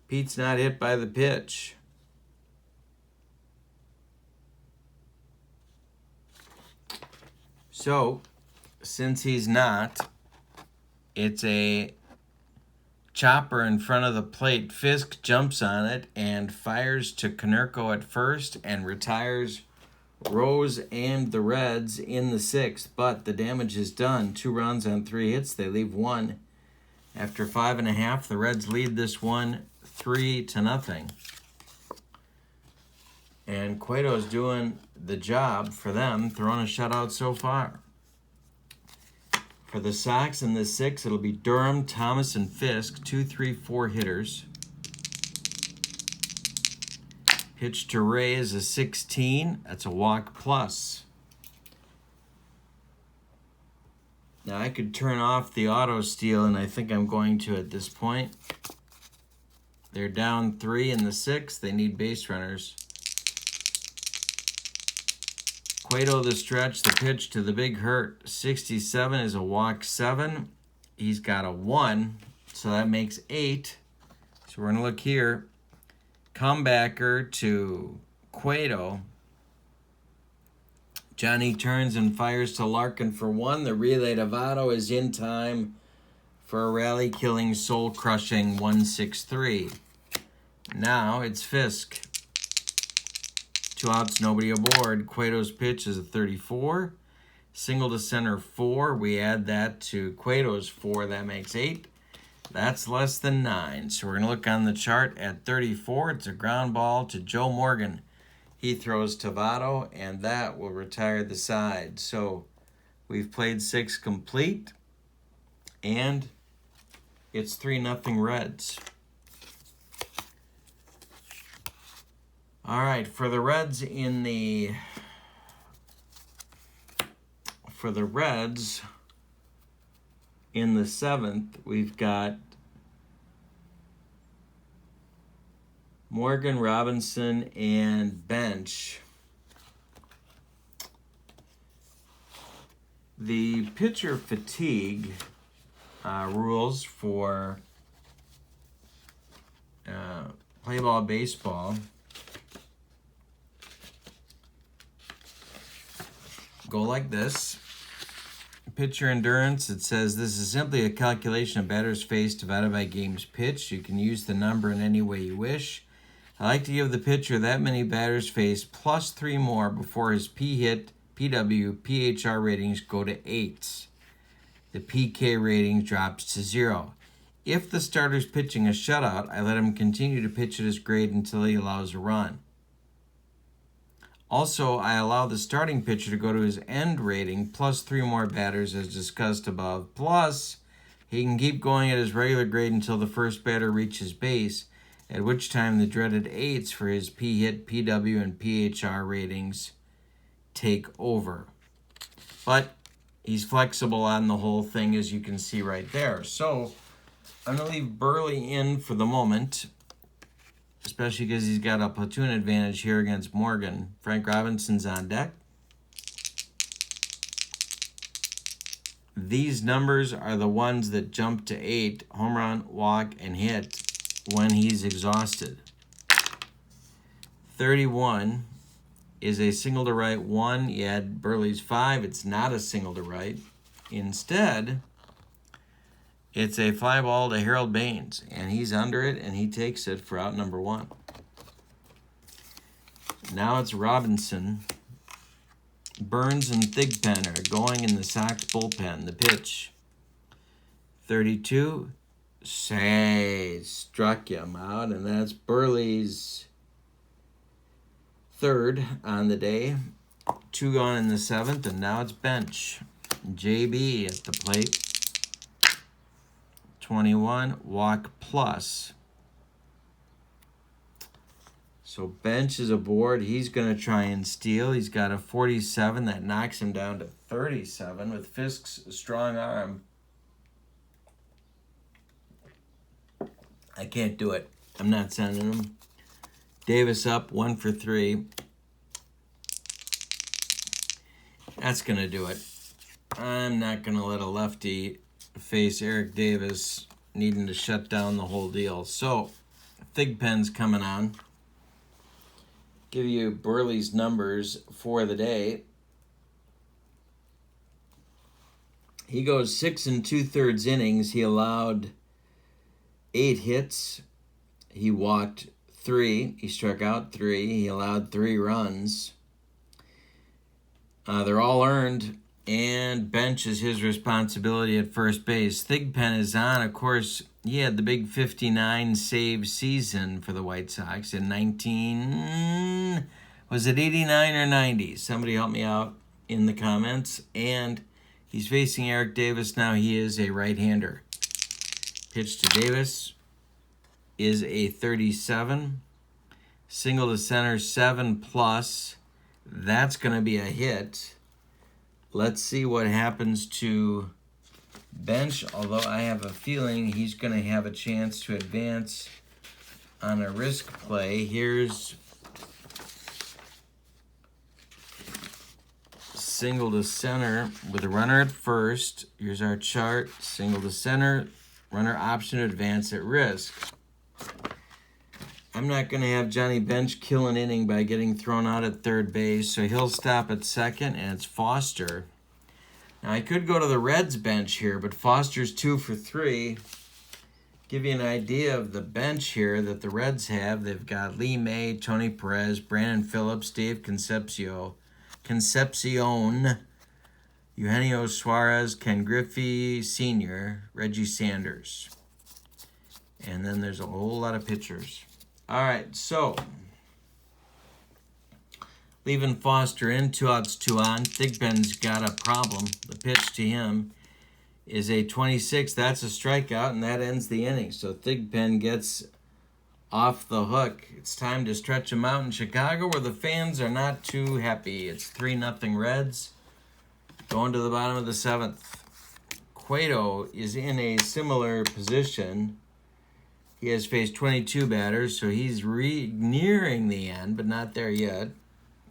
Pete's not hit by the pitch. So, since he's not, it's a chopper in front of the plate. Fisk jumps on it and fires to Konerko at first and retires Rose and the Reds in the 6th. But the damage is done. 2 runs on 3 hits. They leave 1. After 5.5, the Reds lead this one 3-0. And Cueto's doing the job for them, throwing a shutout so far. For the Sox in the 6th, it'll be Durham, Thomas, and Fisk, 2, 3, 4 hitters. Pitch to Ray is a 16. That's a walk plus. Now I could turn off the auto steal, and I think I'm going to at this point. They're down 3 in the 6th. They need base runners. Cueto the stretch, the pitch to the big hurt. 67 is a walk 7. He's got a 1, so that makes 8. So we're going to look here. Comebacker to Cueto. Johnny turns and fires to Larkin for 1. The relay to Votto is in time for a rally-killing, soul-crushing 1-6-3. Now it's Fisk. 2 outs, nobody aboard. Cueto's pitch is a 34. Single to center 4. We add that to Cueto's 4. That makes 8. That's less than 9. So we're going to look on the chart at 34. It's a ground ball to Joe Morgan. He throws to Votto, and that will retire the side. So we've played 6 complete, and it's 3-0 Reds. All right, for the Reds in the in the 7th, we've got Morgan, Robinson, and bench. The pitcher fatigue rules for play ball baseball go like this. Pitcher endurance, it says this is simply a calculation of batters faced divided by games pitched. You can use the number in any way you wish. I like to give the pitcher that many batters faced plus 3 more before his P-hit, PW, PHR ratings go to 8s. The PK rating drops to 0. If the starter's pitching a shutout, I let him continue to pitch at his grade until he allows a run. Also, I allow the starting pitcher to go to his end rating plus 3 more batters as discussed above. Plus, he can keep going at his regular grade until the first batter reaches base, at which time the dreaded 8s for his P-hit, PW, and PHR ratings take over. But he's flexible on the whole thing, as you can see right there. So I'm going to leave Burley in for the moment, especially because he's got a platoon advantage here against Morgan. Frank Robinson's on deck. These numbers are the ones that jump to 8, home run, walk, and hit when he's exhausted. 31 is a single to right 1. You add Burley's 5. It's not a single to right. Instead, It's a fly ball to Harold Baines, and he's under it, and he takes it for out number 1. Now it's Robinson. Burns and Thigpen are going in the Sox bullpen. The pitch, 32. Say, struck him out, and that's Burley's 3rd on the day. 2 gone in the 7th, and now it's Bench. JB at the plate. 21, walk plus. So Bench is aboard. He's going to try and steal. He's got a 47. That knocks him down to 37 with Fisk's strong arm. I can't do it. I'm not sending him. Davis up, 1 for 3. That's going to do it. I'm not going to let a lefty face Eric Davis needing to shut down the whole deal. So, Thigpen's coming on. Give you Burley's numbers for the day. He goes 6 2/3 innings. He allowed 8 hits. He walked 3. He struck out 3. He allowed 3 runs. They're all earned, and Bench is his responsibility at first base. Thigpen is on. Of course, he had the big 59 save season for the White Sox in 19... Was it 89 or 90? Somebody help me out in the comments. And he's facing Eric Davis now. He is a right-hander. Pitch to Davis is a 37. Single to center, 7+. That's going to be a hit. Let's see what happens to Bench, although I have a feeling he's going to have a chance to advance on a risk play. Here's single to center with a runner at first. Here's our chart. Single to center, runner option to advance at risk. I'm not going to have Johnny Bench kill an inning by getting thrown out at third base, so he'll stop at second, and it's Foster. Now, I could go to the Reds bench here, but Foster's 2 for 3. Give you an idea of the bench here that the Reds have. They've got Lee May, Tony Perez, Brandon Phillips, Dave Concepcion, Eugenio Suarez, Ken Griffey Sr., Reggie Sanders. And then there's a whole lot of pitchers. All right, so leaving Foster in, 2 outs, 2 on. Thigpen's got a problem. The pitch to him is a 26. That's a strikeout, and that ends the inning. So Thigpen gets off the hook. It's time to stretch him out in Chicago, where the fans are not too happy. It's 3-0 Reds going to the bottom of the 7th. Cueto is in a similar position. He has faced 22 batters, so he's nearing the end, but not there yet.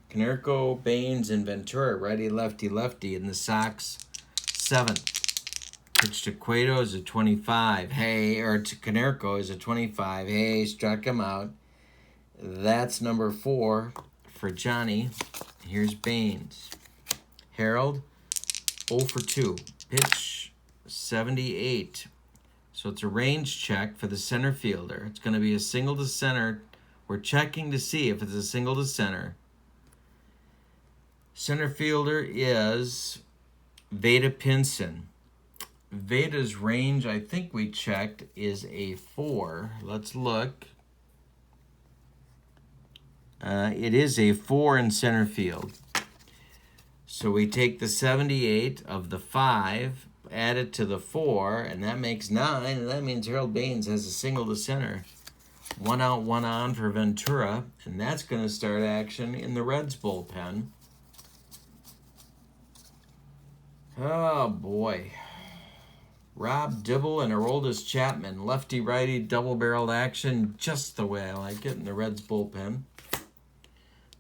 Konerko, Baines, and Ventura, righty, lefty, lefty in the Sox 7th. Pitch to Cueto is a 25. To Konerko is a 25. Struck him out. That's number 4 for Johnny. Here's Baines. Harold, 0 for 2. Pitch, 78. So it's a range check for the center fielder. It's going to be a single to center. We're checking to see if it's a single to center. Center fielder is Veda Pinson. Veda's range, I think we checked, is a 4. Let's look. It is a 4 in center field. So we take the 78 of the 5, add it to the 4, and that makes 9, and that means Harold Baines has a single to center. 1 out, 1 on for Ventura, and that's going to start action in the Reds bullpen. Oh, boy. Rob Dibble and Aroldis Chapman, lefty-righty, double-barreled action, just the way I like it in the Reds bullpen.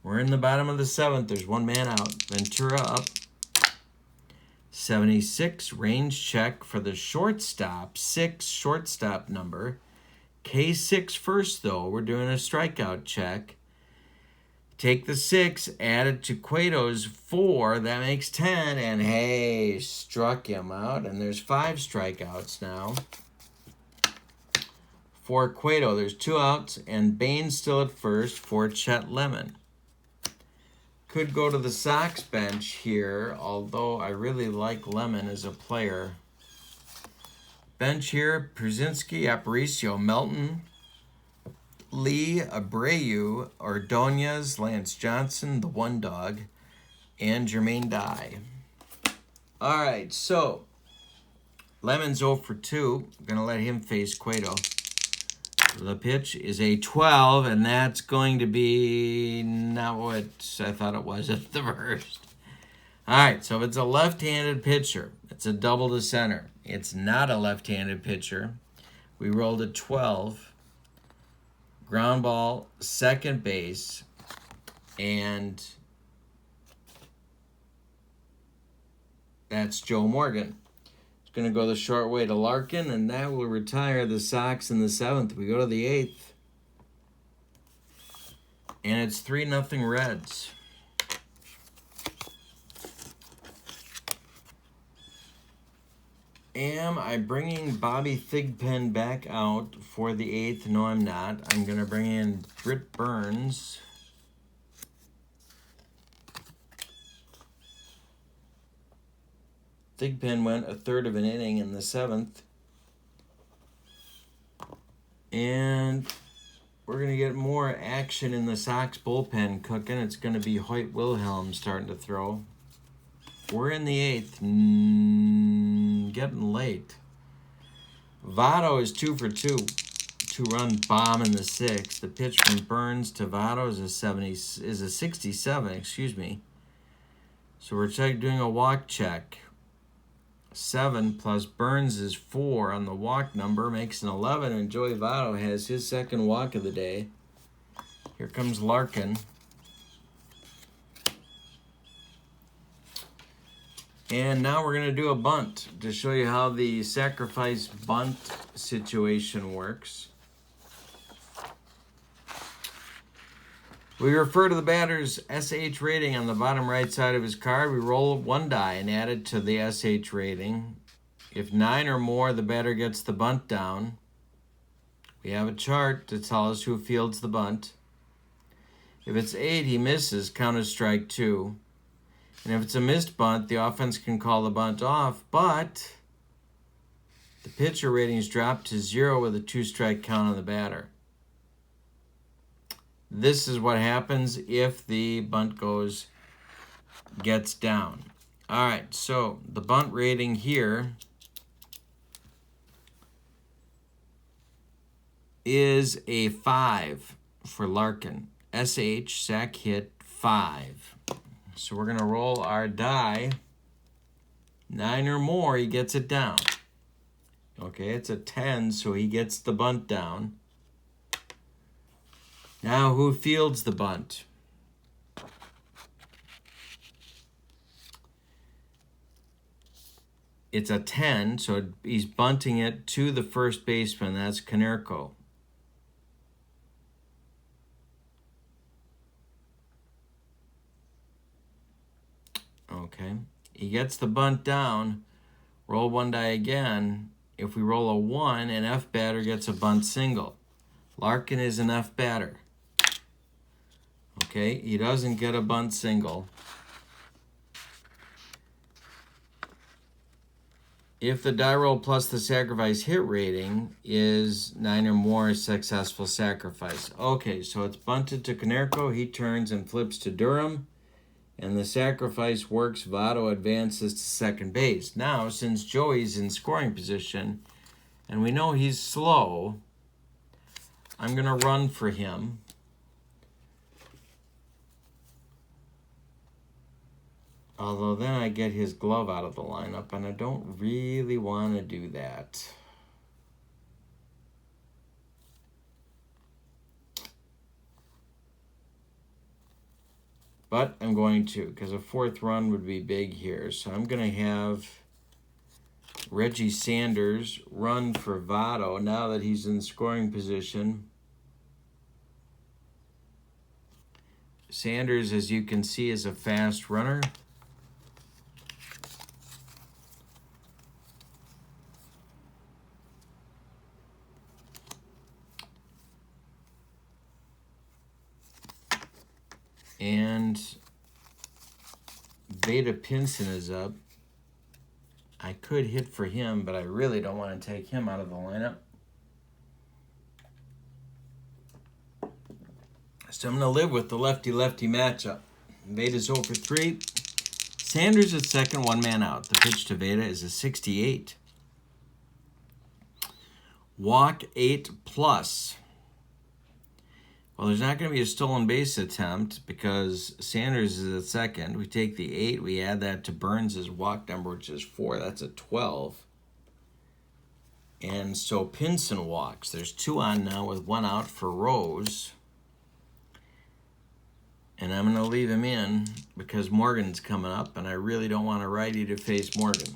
We're in the bottom of the 7th. There's 1 man out. Ventura up. 76, range check for the shortstop. 6, shortstop number. K6 first, though. We're doing a strikeout check. Take the 6, add it to Cueto's 4. That makes 10. And hey, struck him out. And there's 5 strikeouts now. For Cueto, there's 2 outs. And Bain's still at first for Chet Lemon. Could go to the Sox bench here, although I really like Lemon as a player. Bench here, Przinsky, Aparicio, Melton, Lee, Abreu, Ordonez, Lance Johnson, the one dog, and Jermaine Dye. All right, so Lemon's 0 for 2. I'm going to let him face Cueto. The pitch is a 12, and that's going to be not what I thought it was at the first. All right, so if it's a left-handed pitcher, it's a double to center. It's not a left-handed pitcher. We rolled a 12. Ground ball, second base, and that's Joe Morgan. Going to go the short way to Larkin, and that will retire the Sox in the 7th. We go to the 8th, and it's 3-0 Reds. Am I bringing Bobby Thigpen back out for the 8th? No, I'm not. I'm going to bring in Britt Burns. Thigpen went a third of an inning in the 7th. And we're going to get more action in the Sox bullpen cooking. It's going to be Hoyt Wilhelm starting to throw. We're in the 8th. Getting late. Votto is 2 for 2. 2-run bomb in the 6th. The pitch from Burns to Votto is a 67, excuse me. So we're doing a walk check. 7 plus Burns is 4 on the walk number makes an 11, and Joey Votto has his second walk of the day. Here comes Larkin. And now we're going to do a bunt to show you how the sacrifice bunt situation works. We refer to the batter's SH rating on the bottom right side of his card. We roll 1 die and add it to the SH rating. If 9 or more, the batter gets the bunt down. We have a chart to tell us who fields the bunt. If it's 8, he misses, count as strike 2. And if it's a missed bunt, the offense can call the bunt off, but the pitcher ratings drop to 0 with a 2-strike count on the batter. This is what happens if the bunt gets down. All right, so the bunt rating here is a 5 for Larkin. SH, sack hit, 5. So we're going to roll our die. 9 or more, he gets it down. Okay, it's a 10, so he gets the bunt down. Now, who fields the bunt? It's a 10, so he's bunting it to the first baseman. That's Konerko. Okay. He gets the bunt down. Roll 1 die again. If we roll a 1, an F batter gets a bunt single. Larkin is an F batter. Okay, he doesn't get a bunt single. If the die roll plus the sacrifice hit rating is 9 or more, successful sacrifice. Okay, so it's bunted to Konerko. He turns and flips to Durham. And the sacrifice works. Votto advances to second base. Now, since Joey's in scoring position, and we know he's slow, I'm going to run for him. Although then I get his glove out of the lineup, and I don't really want to do that. But I'm going to, because a 4th run would be big here. So I'm going to have Reggie Sanders run for Votto now that he's in scoring position. Sanders, as you can see, is a fast runner. And Veda Pinson is up. I could hit for him, but I really don't want to take him out of the lineup. So I'm going to live with the lefty-lefty matchup. Veda's 0 for 3. Sanders at second, one man out. The pitch to Veda is a 68. Walk 8+. Well, there's not going to be a stolen base attempt because Sanders is at second. We take the 8, we add that to Burns' walk number, which is 4. That's a 12. And so Pinson walks. There's 2 on now with 1 out for Rose. And I'm going to leave him in because Morgan's coming up, and I really don't want a righty to face Morgan.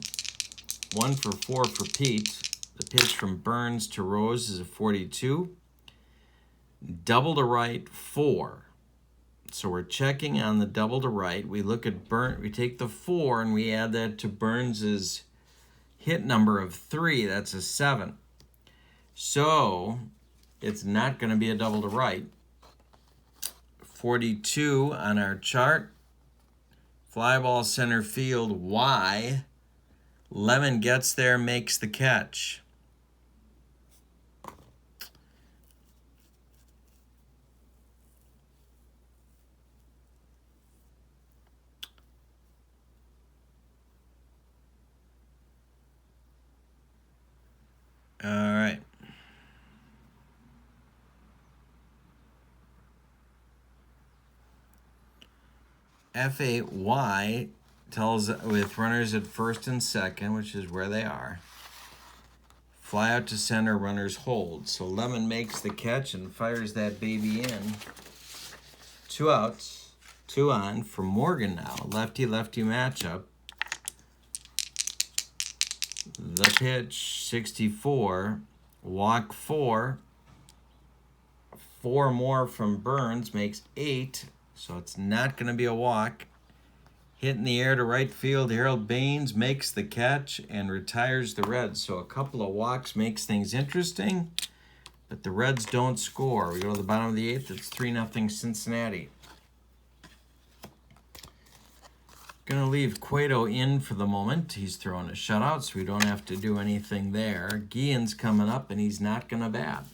1 for 4 for Pete. The pitch from Burns to Rose is a 42. Double to right, 4. So we're checking on the double to right. We look at Burns. We take the 4 and we add that to Burns's hit number of 3. That's a 7. So it's not going to be a double to right. 42 on our chart. Fly ball center field, Y. Lemon gets there, makes the catch. All right. FAY tells with runners at first and second, which is where they are. Fly out to center, runners hold. So Lemon makes the catch and fires that baby in. 2 outs, 2 on for Morgan now. Lefty-lefty matchup. The pitch, 64. Walk 4. 4 more from Burns makes 8. So it's not going to be a walk. Hit in the air to right field. Harold Baines makes the catch and retires the Reds. So a couple of walks makes things interesting, but the Reds don't score. We go to the bottom of the 8th. It's 3-0 Cincinnati. Going to leave Cueto in for the moment. He's throwing a shutout, so we don't have to do anything there. Guillen's coming up, and he's not going to bat.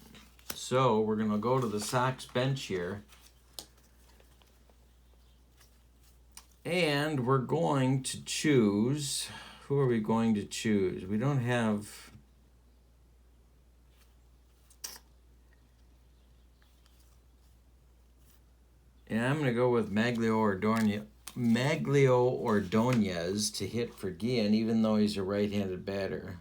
So we're going to go to the Sox bench here. And we're going to choose, who are we going to choose? We don't have, yeah, I'm going to go with Maglio Ordonez to hit for Guillen, even though he's a right-handed batter.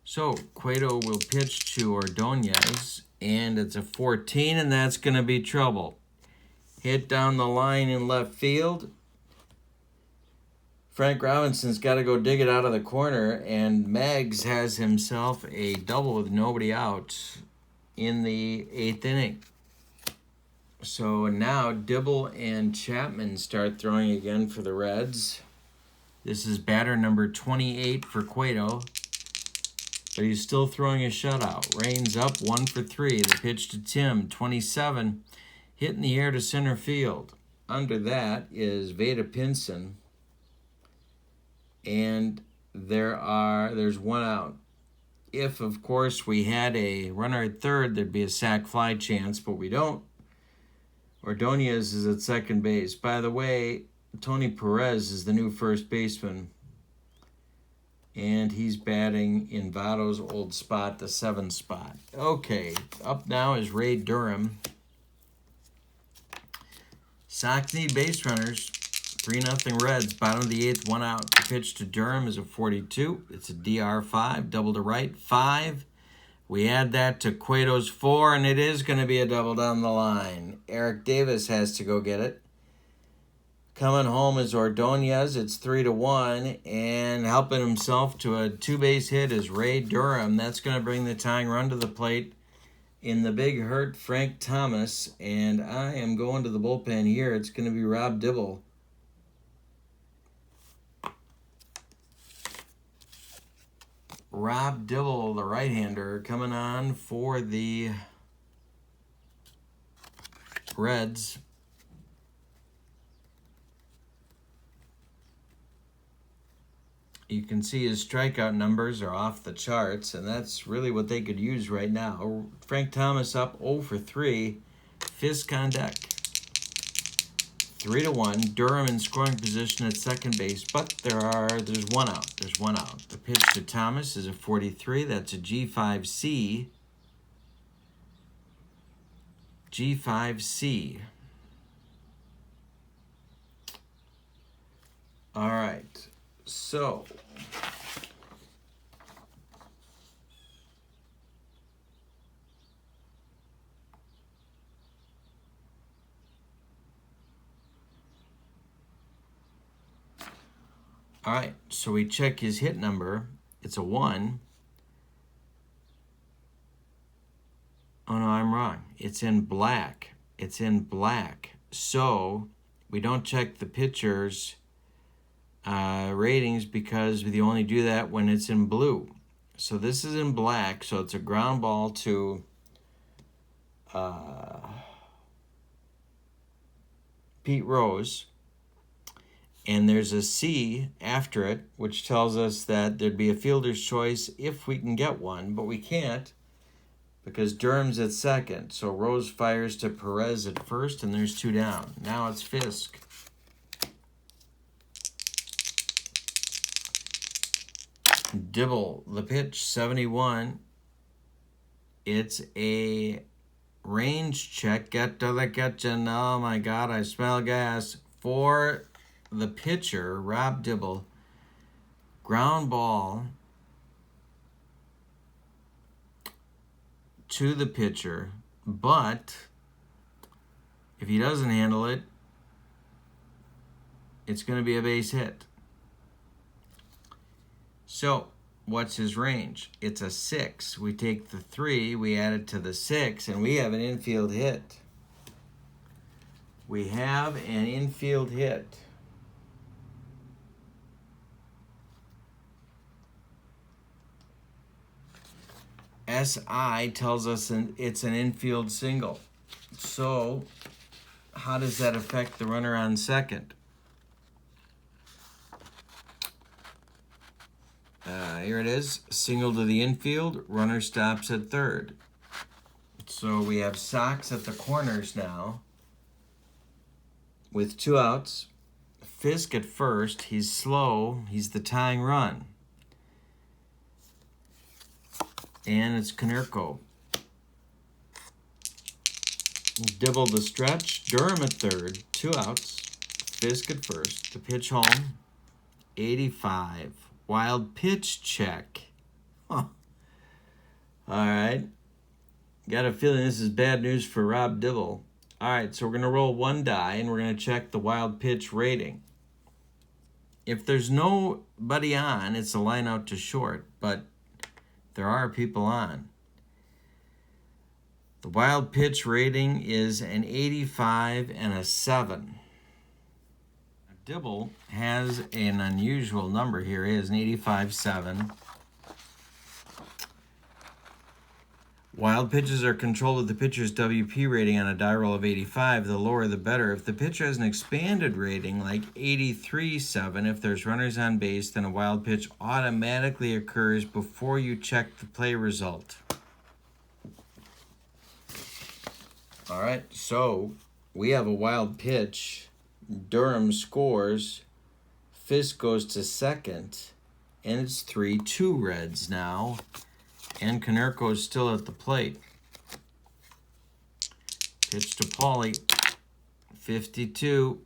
So Cueto will pitch to Ordonez. And it's a 14, and that's going to be trouble. Hit down the line in left field. Frank Robinson's got to go dig it out of the corner, and Maggs has himself a double with nobody out in the 8th inning. So now Dibble and Chapman start throwing again for the Reds. This is batter number 28 for Cueto. But he's still throwing a shutout. Rain's up, 1 for 3. The pitch to Tim, 27. Hit in the air to center field. Under that is Veda Pinson. And there's 1 out. If, of course, we had a runner at third, there'd be a sac fly chance, but we don't. Ordonez is at second base. By the way, Tony Perez is the new first baseman. And he's batting in Votto's old spot, the 7th spot. Okay, up now is Ray Durham. Sox need base runners. 3-0 Reds, bottom of the 8th, 1 out. The pitch to Durham is a 42. It's a DR5, double to right, 5. We add that to Cueto's 4, and it is going to be a double down the line. Eric Davis has to go get it. Coming home is Ordonez. It's 3-1, and helping himself to a 2-base hit is Ray Durham. That's going to bring the tying run to the plate in the big hurt, Frank Thomas, and I am going to the bullpen here. It's going to be Rob Dibble. Rob Dibble, the right-hander, coming on for the Reds. You can see his strikeout numbers are off the charts, and that's really what they could use right now. Frank Thomas up 0 for 3. Fisk on deck. 3-1. Durham in scoring position at second base, but there's one out. There's one out. The pitch to Thomas is a 43. That's a G5C. G5C. All right. So, all right, so we check his hit number. It's a 1. Oh, no, I'm wrong. It's in black. It's in black. So, we don't check the pitcher's ratings because we only do that when it's in blue. So this is in black, so it's a ground ball to Pete Rose, and there's a C after it, which tells us that there'd be a fielder's choice if we can get one, but we can't because Durham's at second. So Rose fires to Perez at first, and there's 2 down. Now it's Fisk. Dibble, the pitch, 71. It's a range check. Get to the kitchen. Oh my God, I smell gas. For the pitcher, Rob Dibble. Ground ball to the pitcher. But if he doesn't handle it, it's going to be a base hit. So, what's his range? It's a 6. We take the 3, we add it to the 6, and we have an infield hit. We have an infield hit. SI tells us it's an infield single. So, how does that affect the runner on second? Here it is, single to the infield, runner stops at third. So we have Sox at the corners now with 2 outs. Fisk at first, he's slow, he's the tying run. And it's Cueto. Dibble the stretch, Durham at third, 2 outs. Fisk at first, the pitch home, 85. Wild pitch check. Huh. All right. Got a feeling this is bad news for Rob Dibble. All right, so we're going to roll 1 die, and we're going to check the wild pitch rating. If there's nobody on, it's a line out to short, but there are people on. The wild pitch rating is an 85 and a 7. Dibble has an unusual number here. He has an 85-7. Wild pitches are controlled with the pitcher's WP rating on a die roll of 85. The lower the better. If the pitcher has an expanded rating like 83-7, if there's runners on base, then a wild pitch automatically occurs before you check the play result. All right, so we have a wild pitch. Durham scores, Fisk goes to second, and it's 3-2 Reds now, and Cueto is still at the plate. Pitch to Paulie, 52,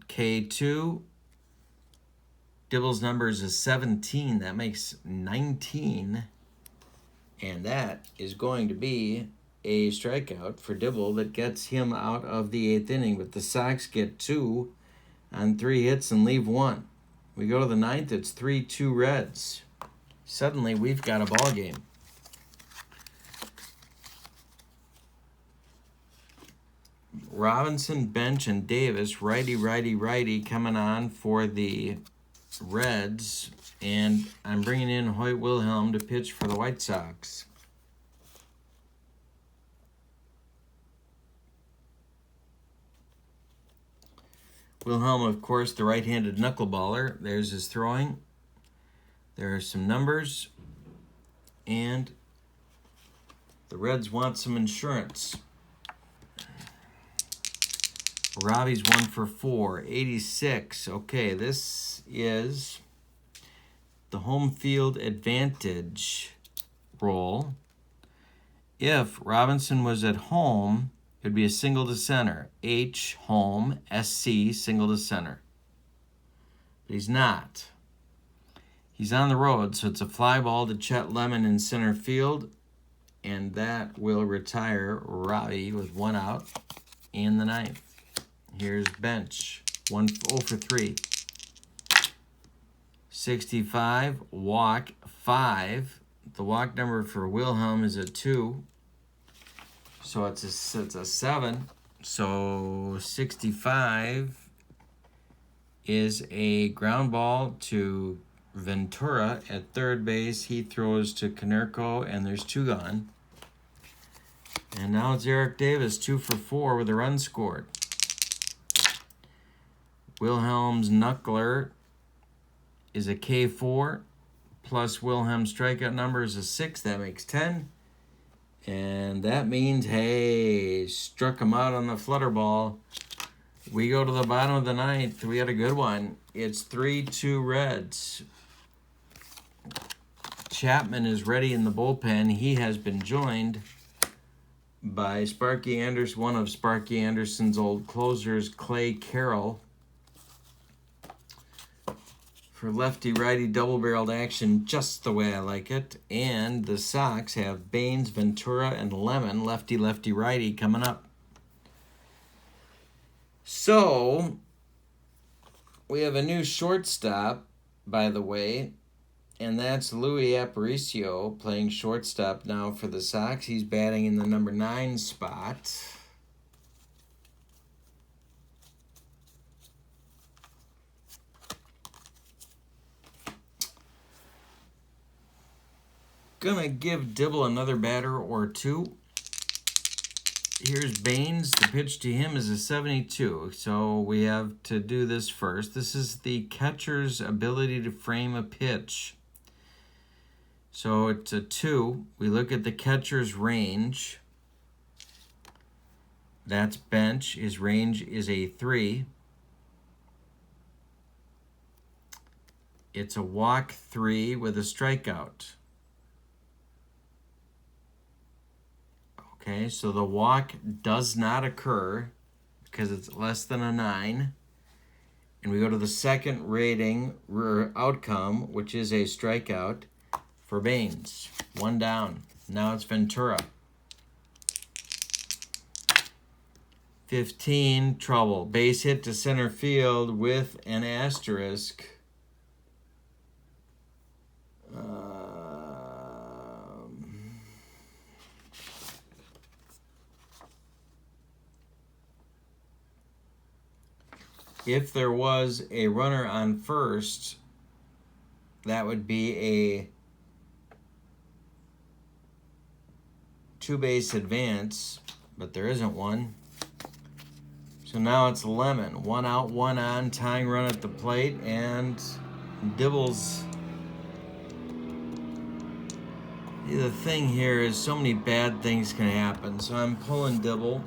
K2. Dibble's number is a 17, that makes 19, and that is going to be a strikeout for Dibble that gets him out of the 8th inning. But the Sox get 2 on 3 hits and leave 1. We go to the 9th, it's 3-2 Reds. Suddenly, we've got a ball game. Robinson, Bench, and Davis, righty, righty, righty, coming on for the Reds. And I'm bringing in Hoyt Wilhelm to pitch for the White Sox. Wilhelm, of course, the right-handed knuckleballer. There's his throwing. There are some numbers. And the Reds want some insurance. Robbie's 1 for 4, 86. Okay, this is the home field advantage roll. If Robinson was at home, it would be a single to center. H, home, SC, single to center. But he's not. He's on the road, so it's a fly ball to Chet Lemon in center field, and that will retire Robbie with 1 out in the 9th. Here's Bench, 0 for 3. 65, walk 5. The walk number for Wilhelm is a 2, so it's a 7. So 65 is a ground ball to Ventura at third base. He throws to Konerko, and there's 2 gone. And now it's Eric Davis, 2 for 4 with a run scored. Wilhelm's knuckler is a K4, plus Wilhelm's strikeout number is a 6. That makes 10. And that means, hey, struck him out on the flutter ball. We go to the bottom of the 9th. We had a good one. It's 3-2 Reds. Chapman is ready in the bullpen. He has been joined by Sparky Anderson, one of Sparky Anderson's old closers, Clay Carroll, for lefty-righty double-barreled action just the way I like it. And the Sox have Baines, Ventura, and Lemon, lefty-lefty-righty, coming up. So, we have a new shortstop, by the way, and that's Louis Aparicio playing shortstop now for the Sox. He's batting in the number 9 spot. Gonna give Dibble another batter or 2. Here's Baines. The pitch to him is a 72. So we have to do this first. This is the catcher's ability to frame a pitch. So it's a 2. We look at the catcher's range. That's Bench. His range is a 3. It's a walk 3 with a strikeout. Okay, so the walk does not occur because it's less than a 9. And we go to the second rating outcome, which is a strikeout for Baines. 1 down. Now it's Ventura. 15, trouble. Base hit to center field with an asterisk. If there was a runner on first, that would be a 2-base advance, but there isn't one. So now it's Lemon. 1 out, 1 on, tying run at the plate, and Dibble's. The thing here is so many bad things can happen. So I'm pulling Dibble.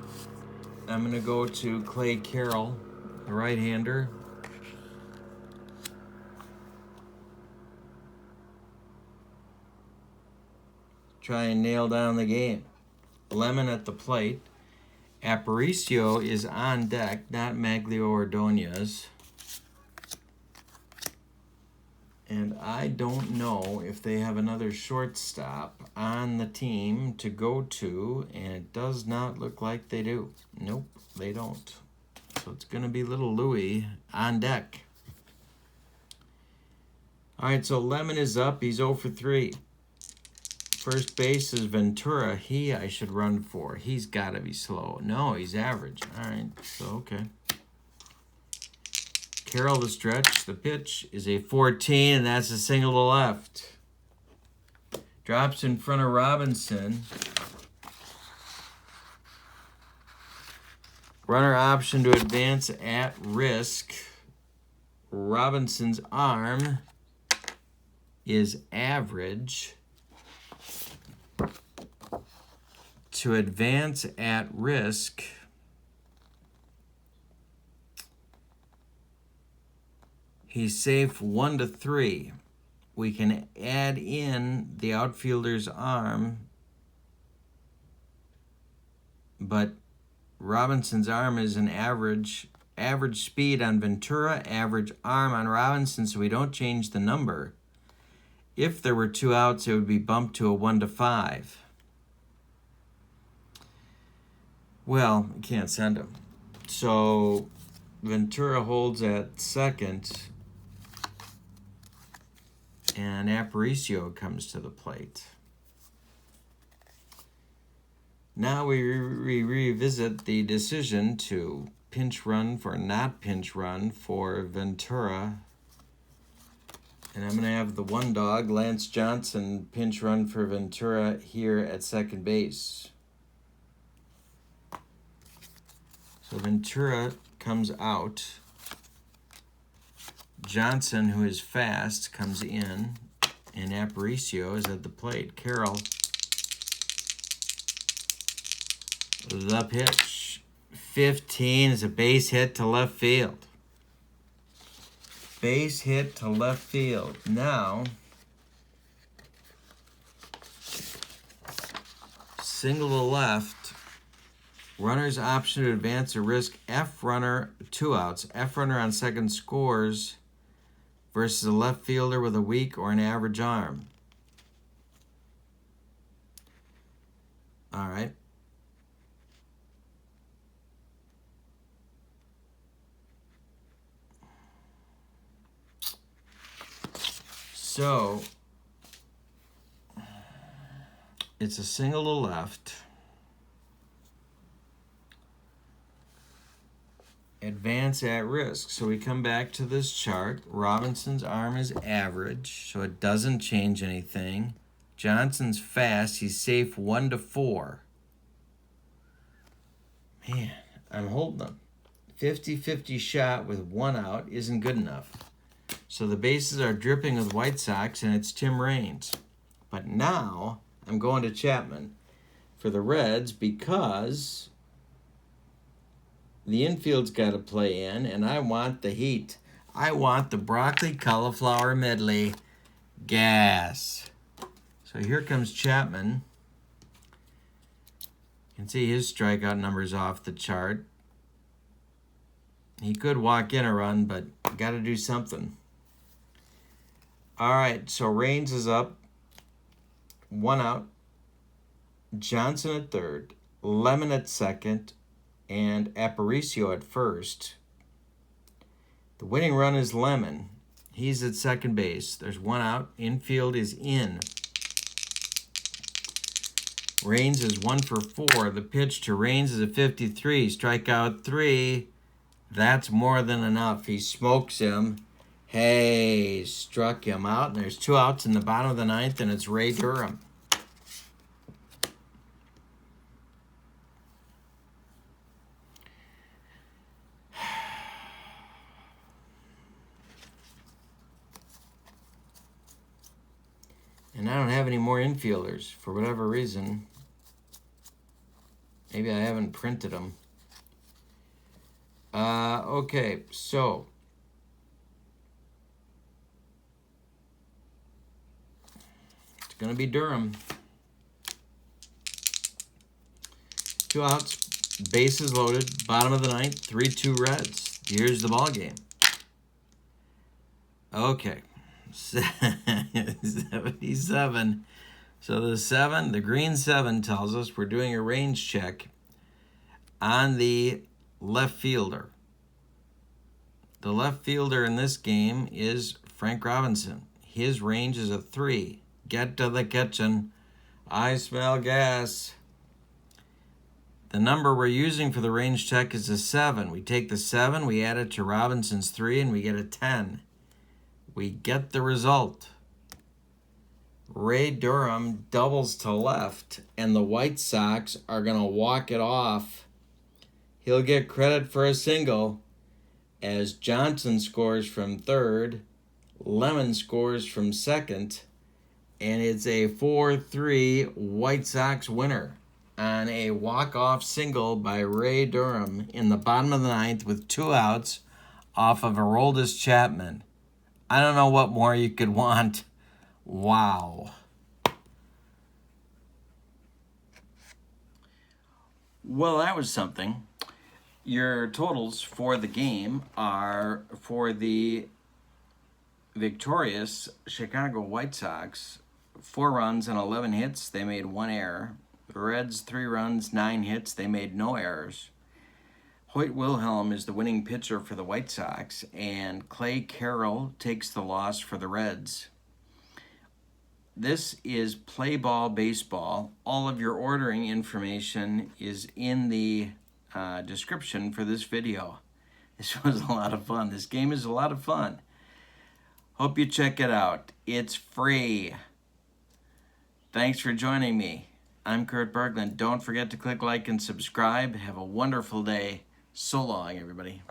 I'm going to go to Clay Carroll, the right-hander. Try and nail down the game. Lemon at the plate. Aparicio is on deck, not Maglio Ordonez. And I don't know if they have another shortstop on the team to go to, and it does not look like they do. Nope, they don't. So it's going to be little Louie on deck. All right, so Lemon is up. He's 0 for 3. First base is Ventura. I should run for. He's got to be slow. No, he's average. All right, so okay. Carroll the stretch. The pitch is a 14, and that's a single to left. Drops in front of Robinson. Runner option to advance at risk. Robinson's arm is average. To advance at risk, he's safe 1 to 3. We can add in the outfielder's arm, but Robinson's arm is an average speed on Ventura, average arm on Robinson, so we don't change the number. If there were 2 outs, it would be bumped to a 1 to 5. Well, you can't send him. So Ventura holds at second, and Aparicio comes to the plate. Now we revisit the decision to pinch run for not pinch run for Ventura. And I'm going to have the one dog, Lance Johnson, pinch run for Ventura here at second base. So Ventura comes out. Johnson, who is fast, comes in. And Aparicio is at the plate. Carroll. The pitch. 15 is a base hit to left field. Base hit to left field. Now, single to left. Runner's option to advance a risk. F runner, 2 outs. F runner on second scores versus a left fielder with a weak or an average arm. All right. So, it's a single to left. Advance at risk. So we come back to this chart. Robinson's arm is average, so it doesn't change anything. Johnson's fast. He's safe 1 to 4. Man, I'm holding him. 50-50 shot with 1 out isn't good enough. So the bases are dripping with White Sox, and it's Tim Raines. But now I'm going to Chapman for the Reds because the infield's got to play in, and I want the heat. I want the broccoli cauliflower medley. Gas. So here comes Chapman. You can see his strikeout numbers off the chart. He could walk in a run, but got to do something. All right, so Raines is up. 1 out. Johnson at third. Lemon at second. And Aparicio at first. The winning run is Lemon. He's at second base. There's 1 out. Infield is in. Raines is 1 for 4. The pitch to Raines is a 53. Strikeout 3. That's more than enough. He smokes him. Hey, struck him out. And there's 2 outs in the bottom of the 9th, and it's Ray Durham. And I don't have any more infielders for whatever reason. Maybe I haven't printed them. Okay, so it's going to be Durham. 2 outs, bases loaded, bottom of the 9th, 3-2 Reds. Here's the ball game. Okay. 77. So the green 7 tells us we're doing a range check on the left fielder. The left fielder in this game is Frank Robinson. His range is a 3. Get to the kitchen. I smell gas. The number we're using for the range check is a 7. We take the 7, we add it to Robinson's 3, and we get a 10. We get the result. Ray Durham doubles to left, and the White Sox are going to walk it off. He'll get credit for a single as Johnson scores from third, Lemon scores from second, and it's a 4-3 White Sox winner on a walk-off single by Ray Durham in the bottom of the ninth with 2 outs off of Aroldis Chapman. I don't know what more you could want. Wow. Well, that was something. Your totals for the game are for the victorious Chicago White Sox, 4 runs and 11 hits. They made 1 error. The Reds, 3 runs, 9 hits. They made no errors. Hoyt Wilhelm is the winning pitcher for the White Sox, and Clay Carroll takes the loss for the Reds. This is Play Ball Baseball. All of your ordering information is in the description for this video. This was a lot of fun. This game is a lot of fun. Hope you check it out. It's free. Thanks for joining me. I'm Kurt Berglund. Don't forget to click like and subscribe. Have a wonderful day. So long, everybody.